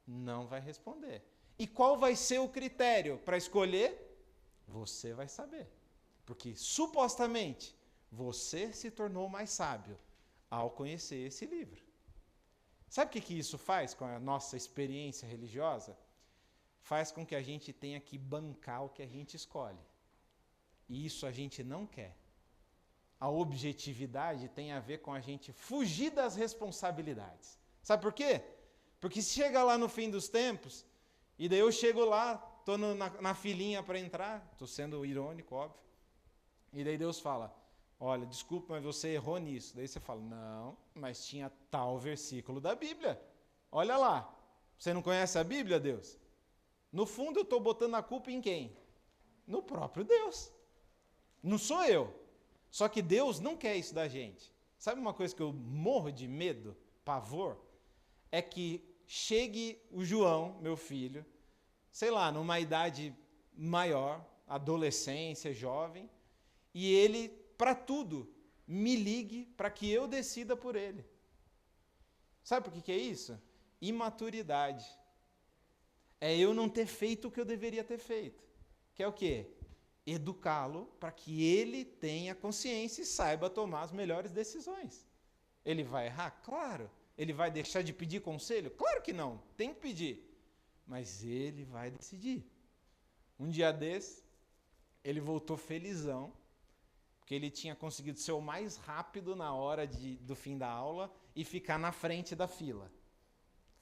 Não vai responder. E qual vai ser o critério para escolher? Você vai saber. Porque, supostamente, você se tornou mais sábio ao conhecer esse livro. Sabe o que isso faz com a nossa experiência religiosa? Faz com que a gente tenha que bancar o que a gente escolhe. E isso a gente não quer. A objetividade tem a ver com a gente fugir das responsabilidades. Sabe por quê? Porque se chega lá no fim dos tempos, e daí eu chego lá, estou na filinha para entrar, estou sendo irônico, óbvio, e daí Deus fala, olha, desculpa, mas você errou nisso. Daí você fala, não, mas tinha tal versículo da Bíblia. Olha lá, você não conhece a Bíblia, Deus? No fundo eu estou botando a culpa em quem? No próprio Deus. Não sou eu. Só que Deus não quer isso da gente. Sabe uma coisa que eu morro de medo, pavor? É que chegue o João, meu filho, sei lá, numa idade maior, adolescência, jovem, e ele, para tudo, me ligue para que eu decida por ele. Sabe por que é isso? Imaturidade. É eu não ter feito o que eu deveria ter feito. Que é o quê? Educá-lo para que ele tenha consciência e saiba tomar as melhores decisões. Ele vai errar? Claro. Ele vai deixar de pedir conselho? Claro que não. Tem que pedir. Mas ele vai decidir. Um dia desse, ele voltou felizão, porque ele tinha conseguido ser o mais rápido na hora do fim da aula e ficar na frente da fila.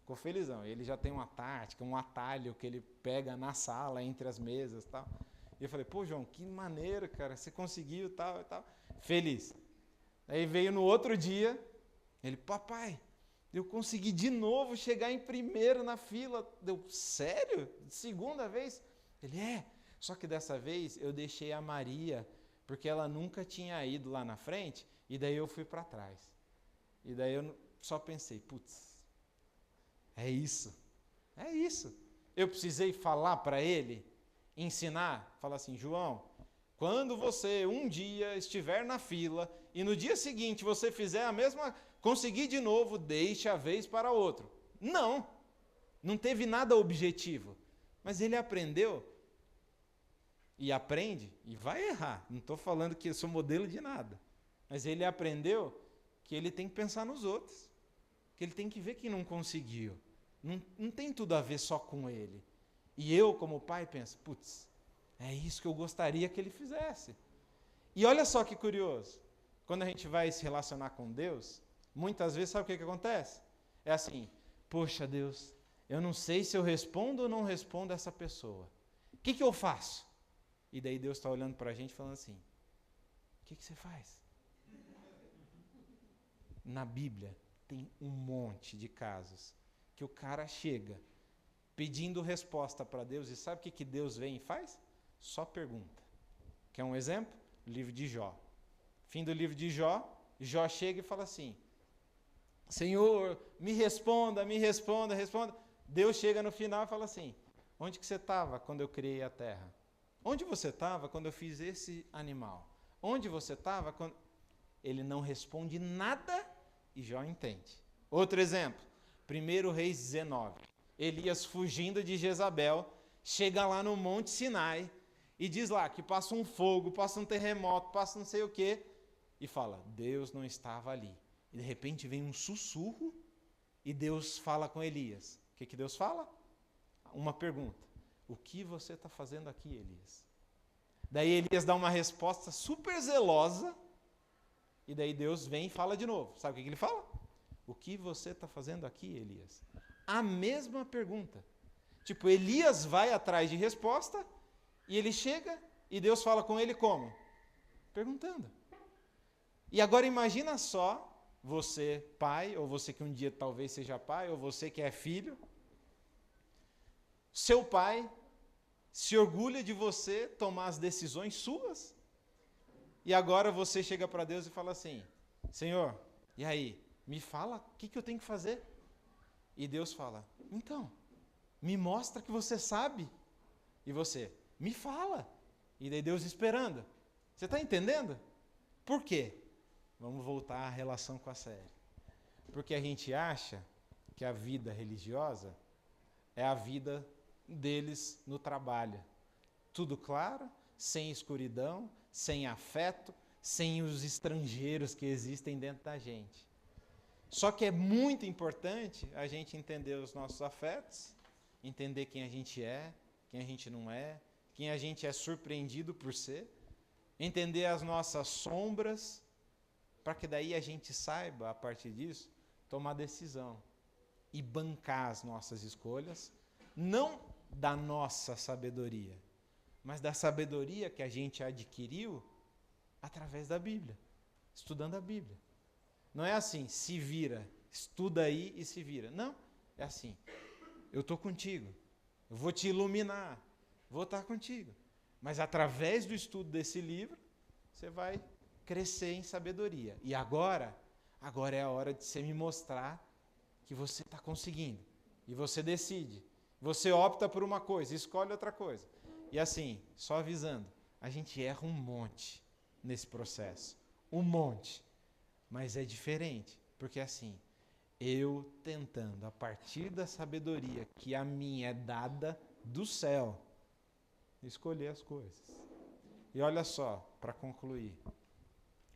Ficou felizão. Ele já tem uma tática, um atalho que ele pega na sala, entre as mesas e tal. E eu falei, pô, João, que maneiro, cara, você conseguiu tal e tal. Feliz. Aí veio no outro dia, ele, papai, eu consegui de novo chegar em primeiro na fila. Deu, sério? Segunda vez? Ele, só que dessa vez eu deixei a Maria, porque ela nunca tinha ido lá na frente, e daí eu fui para trás. E daí eu só pensei, putz, é isso. Eu precisei falar para ele, ensinar, falar assim, João, quando você um dia estiver na fila e no dia seguinte você fizer a mesma, conseguir de novo, deixe a vez para outro. Não teve nada objetivo. Mas ele aprendeu e aprende e vai errar. Não estou falando que eu sou modelo de nada. Mas ele aprendeu que ele tem que pensar nos outros. Que ele tem que ver quem não conseguiu. Não tem tudo a ver só com ele. E eu, como pai, penso, putz, é isso que eu gostaria que ele fizesse. E olha só que curioso. Quando a gente vai se relacionar com Deus, muitas vezes, sabe o que acontece? É assim, poxa Deus, eu não sei se eu respondo ou não respondo essa pessoa. O que eu faço? E daí Deus está olhando para a gente falando assim, o que você faz? Na Bíblia tem um monte de casos que o cara chega pedindo resposta para Deus e sabe o que Deus vem e faz? Só pergunta. Quer um exemplo? O livro de Jó. Fim do livro de Jó, Jó chega e fala assim, Senhor, me responda. Deus chega no final e fala assim, onde que você estava quando eu criei a terra? Onde você estava quando eu fiz esse animal? Onde você estava quando... Ele não responde nada e Jó entende. Outro exemplo, 1 Reis 19. Elias fugindo de Jezabel, chega lá no Monte Sinai e diz lá que passa um fogo, passa um terremoto, passa não sei o quê, e fala, Deus não estava ali. E de repente vem um sussurro e Deus fala com Elias. O que Deus fala? Uma pergunta. O que você está fazendo aqui, Elias? Daí Elias dá uma resposta super zelosa e daí Deus vem e fala de novo. Sabe o que ele fala? O que você está fazendo aqui, Elias? A mesma pergunta. Tipo, Elias vai atrás de resposta e ele chega e Deus fala com ele como? Perguntando. E agora imagina só, você pai, ou você que um dia talvez seja pai, ou você que é filho, seu pai se orgulha de você tomar as decisões suas, e agora você chega para Deus e fala assim, Senhor, e aí, me fala o que eu tenho que fazer? E Deus fala, então, me mostra que você sabe. E você, me fala. E daí Deus esperando. Você está entendendo? Por quê? Vamos voltar à relação com a série. Porque a gente acha que a vida religiosa é a vida deles no trabalho. Tudo claro, sem escuridão, sem afeto, sem os estrangeiros que existem dentro da gente. Só que é muito importante a gente entender os nossos afetos, entender quem a gente é, quem a gente não é, quem a gente é surpreendido por ser, entender as nossas sombras, para que daí a gente saiba, a partir disso, tomar decisão e bancar as nossas escolhas, não da nossa sabedoria, mas da sabedoria que a gente adquiriu através da Bíblia, estudando a Bíblia. Não é assim, se vira, estuda aí e se vira. Não, é assim, eu estou contigo, eu vou te iluminar, vou estar contigo. Mas através do estudo desse livro, você vai crescer em sabedoria. E agora é a hora de você me mostrar que você está conseguindo. E você decide. Você opta por uma coisa, escolhe outra coisa. E assim, só avisando, a gente erra um monte nesse processo. Um monte. Mas é diferente. Porque assim, eu tentando, a partir da sabedoria que a mim é dada do céu, escolher as coisas. E olha só, para concluir,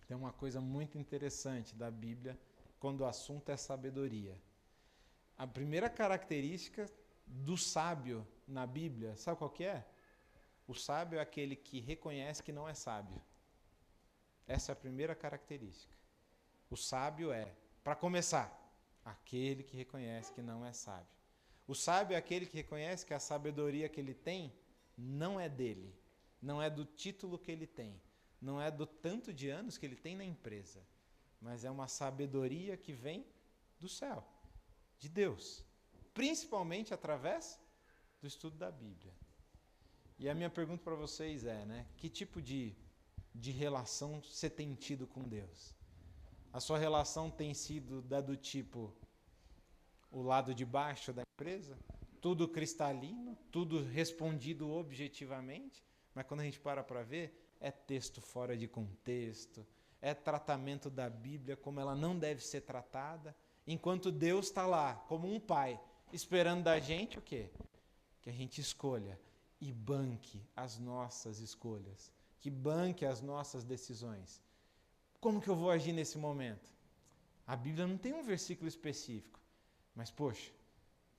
tem uma coisa muito interessante da Bíblia quando o assunto é sabedoria. A primeira característica do sábio na Bíblia, sabe qual que é? O sábio é aquele que reconhece que não é sábio. Essa é a primeira característica. O sábio é, para começar, Aquele que reconhece que não é sábio. O sábio é aquele que reconhece que a sabedoria que ele tem não é dele, não é do título que ele tem, não é do tanto de anos que ele tem na empresa, mas é uma sabedoria que vem do céu, de Deus, principalmente através do estudo da Bíblia. E a minha pergunta para vocês é, que tipo de relação você tem tido com Deus? A sua relação tem sido da do tipo o lado de baixo da empresa? Tudo cristalino, tudo respondido objetivamente, mas quando a gente para ver, é texto fora de contexto, é tratamento da Bíblia como ela não deve ser tratada, enquanto Deus está lá, como um pai, esperando da gente o quê? Que a gente escolha e banque as nossas escolhas, que banque as nossas decisões. Como que eu vou agir nesse momento? A Bíblia não tem um versículo específico, mas, poxa,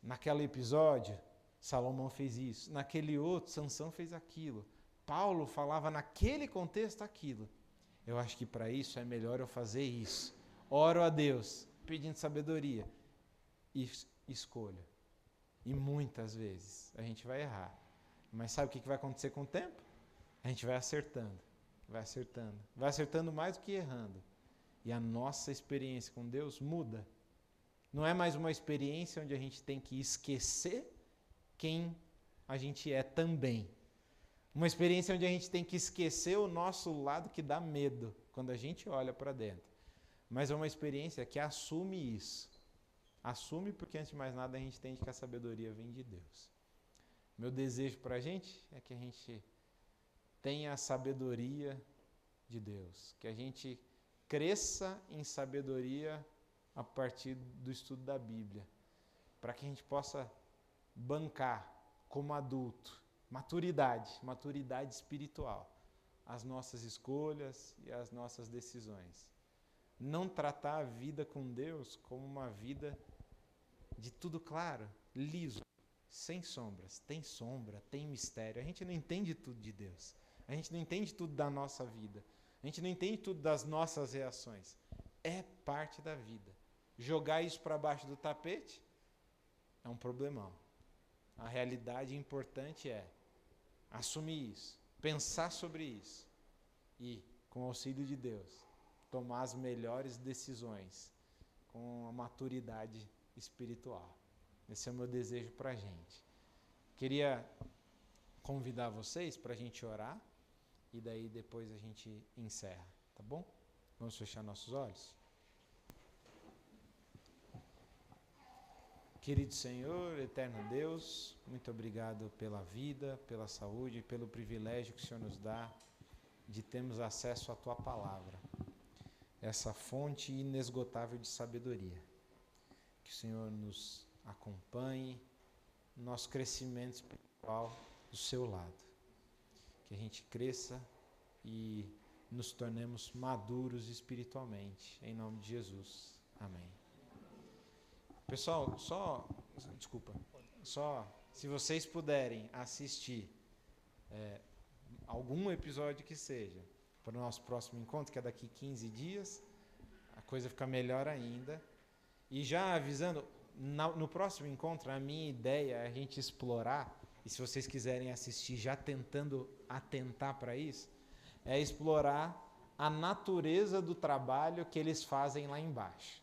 naquele episódio, Salomão fez isso, naquele outro, Sansão fez aquilo, Paulo falava naquele contexto aquilo. Eu acho que para isso é melhor eu fazer isso. Oro a Deus, pedindo sabedoria, e escolha. E muitas vezes a gente vai errar. Mas sabe o que vai acontecer com o tempo? A gente vai acertando, vai acertando, vai acertando mais do que errando. E a nossa experiência com Deus muda. Não é mais uma experiência onde a gente tem que esquecer quem a gente é também. Uma experiência onde a gente tem que esquecer o nosso lado que dá medo quando a gente olha para dentro. Mas é uma experiência que assume isso. Assume porque, antes de mais nada, a gente entende que a sabedoria vem de Deus. Meu desejo para a gente é que a gente tenha a sabedoria de Deus. Que a gente cresça em sabedoria a partir do estudo da Bíblia. Para que a gente possa bancar como adulto, maturidade espiritual, as nossas escolhas e as nossas decisões. Não tratar a vida com Deus como uma vida de tudo claro, liso, sem sombras. Tem sombra, tem mistério. A gente não entende tudo de Deus. A gente não entende tudo da nossa vida. A gente não entende tudo das nossas reações. É parte da vida. Jogar isso para baixo do tapete é um problemão. A realidade importante é assumir isso, pensar sobre isso e, com o auxílio de Deus, tomar as melhores decisões com a maturidade espiritual. Esse é o meu desejo para a gente. Queria convidar vocês para a gente orar e daí depois a gente encerra, tá bom? Vamos fechar nossos olhos? Querido Senhor, eterno Deus, muito obrigado pela vida, pela saúde, pelo privilégio que o Senhor nos dá de termos acesso à Tua Palavra, essa fonte inesgotável de sabedoria. Que o Senhor nos acompanhe no nosso crescimento espiritual do Seu lado. Que a gente cresça e nos tornemos maduros espiritualmente, em nome de Jesus. Amém. Pessoal, só se vocês puderem assistir algum episódio que seja para o nosso próximo encontro, que é daqui 15 dias, a coisa fica melhor ainda. E já avisando, no próximo encontro, a minha ideia é a gente explorar, e se vocês quiserem assistir já tentando atentar para isso, é explorar a natureza do trabalho que eles fazem lá embaixo.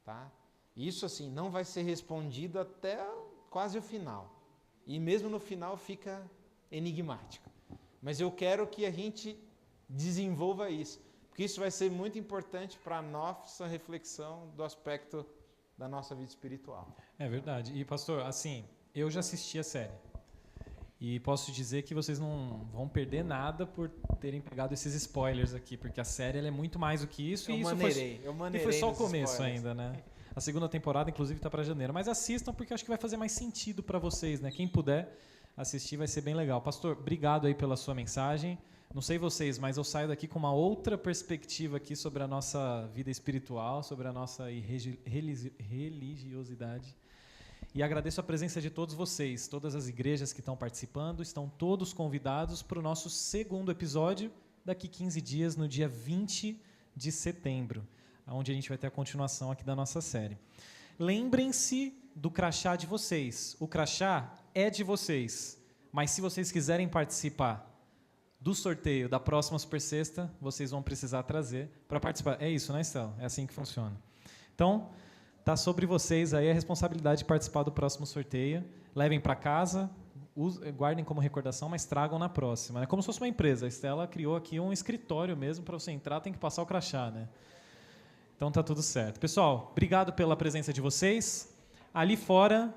Tá? Isso, assim, não vai ser respondido até quase o final. E mesmo no final fica enigmático. Mas eu quero que a gente desenvolva isso, porque isso vai ser muito importante para a nossa reflexão do aspecto da nossa vida espiritual. É verdade. E, pastor, assim, eu já assisti a série. E posso dizer que vocês não vão perder nada por terem pegado esses spoilers aqui, porque a série ela é muito mais do que isso. E foi só o começo ainda, né? A segunda temporada, inclusive, está para janeiro. Mas assistam, porque acho que vai fazer mais sentido para vocês, né? Quem puder assistir vai ser bem legal. Pastor, obrigado aí pela sua mensagem. Não sei vocês, mas eu saio daqui com uma outra perspectiva aqui sobre a nossa vida espiritual, sobre a nossa religiosidade. E agradeço a presença de todos vocês, todas as igrejas que estão participando, estão todos convidados para o nosso segundo episódio, daqui 15 dias, no dia 20 de setembro. onde a gente vai ter a continuação aqui da nossa série. Lembrem-se do crachá de vocês. O crachá é de vocês, mas se vocês quiserem participar do sorteio da próxima Super Sexta, vocês vão precisar trazer para participar. É isso, né, Estela? É assim que funciona. Então, tá sobre vocês aí a responsabilidade de participar do próximo sorteio. Levem para casa, guardem como recordação, mas tragam na próxima. É como se fosse uma empresa. A Estela criou aqui um escritório mesmo, para você entrar tem que passar o crachá, né? Então tá tudo certo. Pessoal, obrigado pela presença de vocês. Ali fora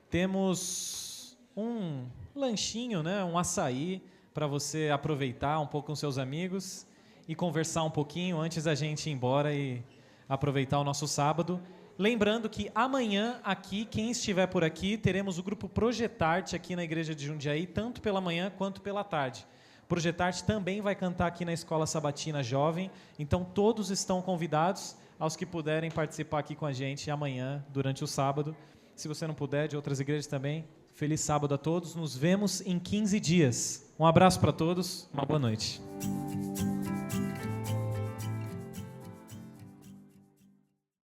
temos um lanchinho, né? Um açaí para você aproveitar um pouco com seus amigos e conversar um pouquinho antes da gente ir embora e aproveitar o nosso sábado. Lembrando que amanhã aqui, quem estiver por aqui, teremos o grupo Projetarte aqui na Igreja de Jundiaí, tanto pela manhã quanto pela tarde. Projetarte também vai cantar aqui na Escola Sabatina Jovem, então todos estão convidados, aos que puderem participar aqui com a gente amanhã, durante o sábado. Se você não puder, de outras igrejas também, feliz sábado a todos. Nos vemos em 15 dias. Um abraço para todos, uma boa noite.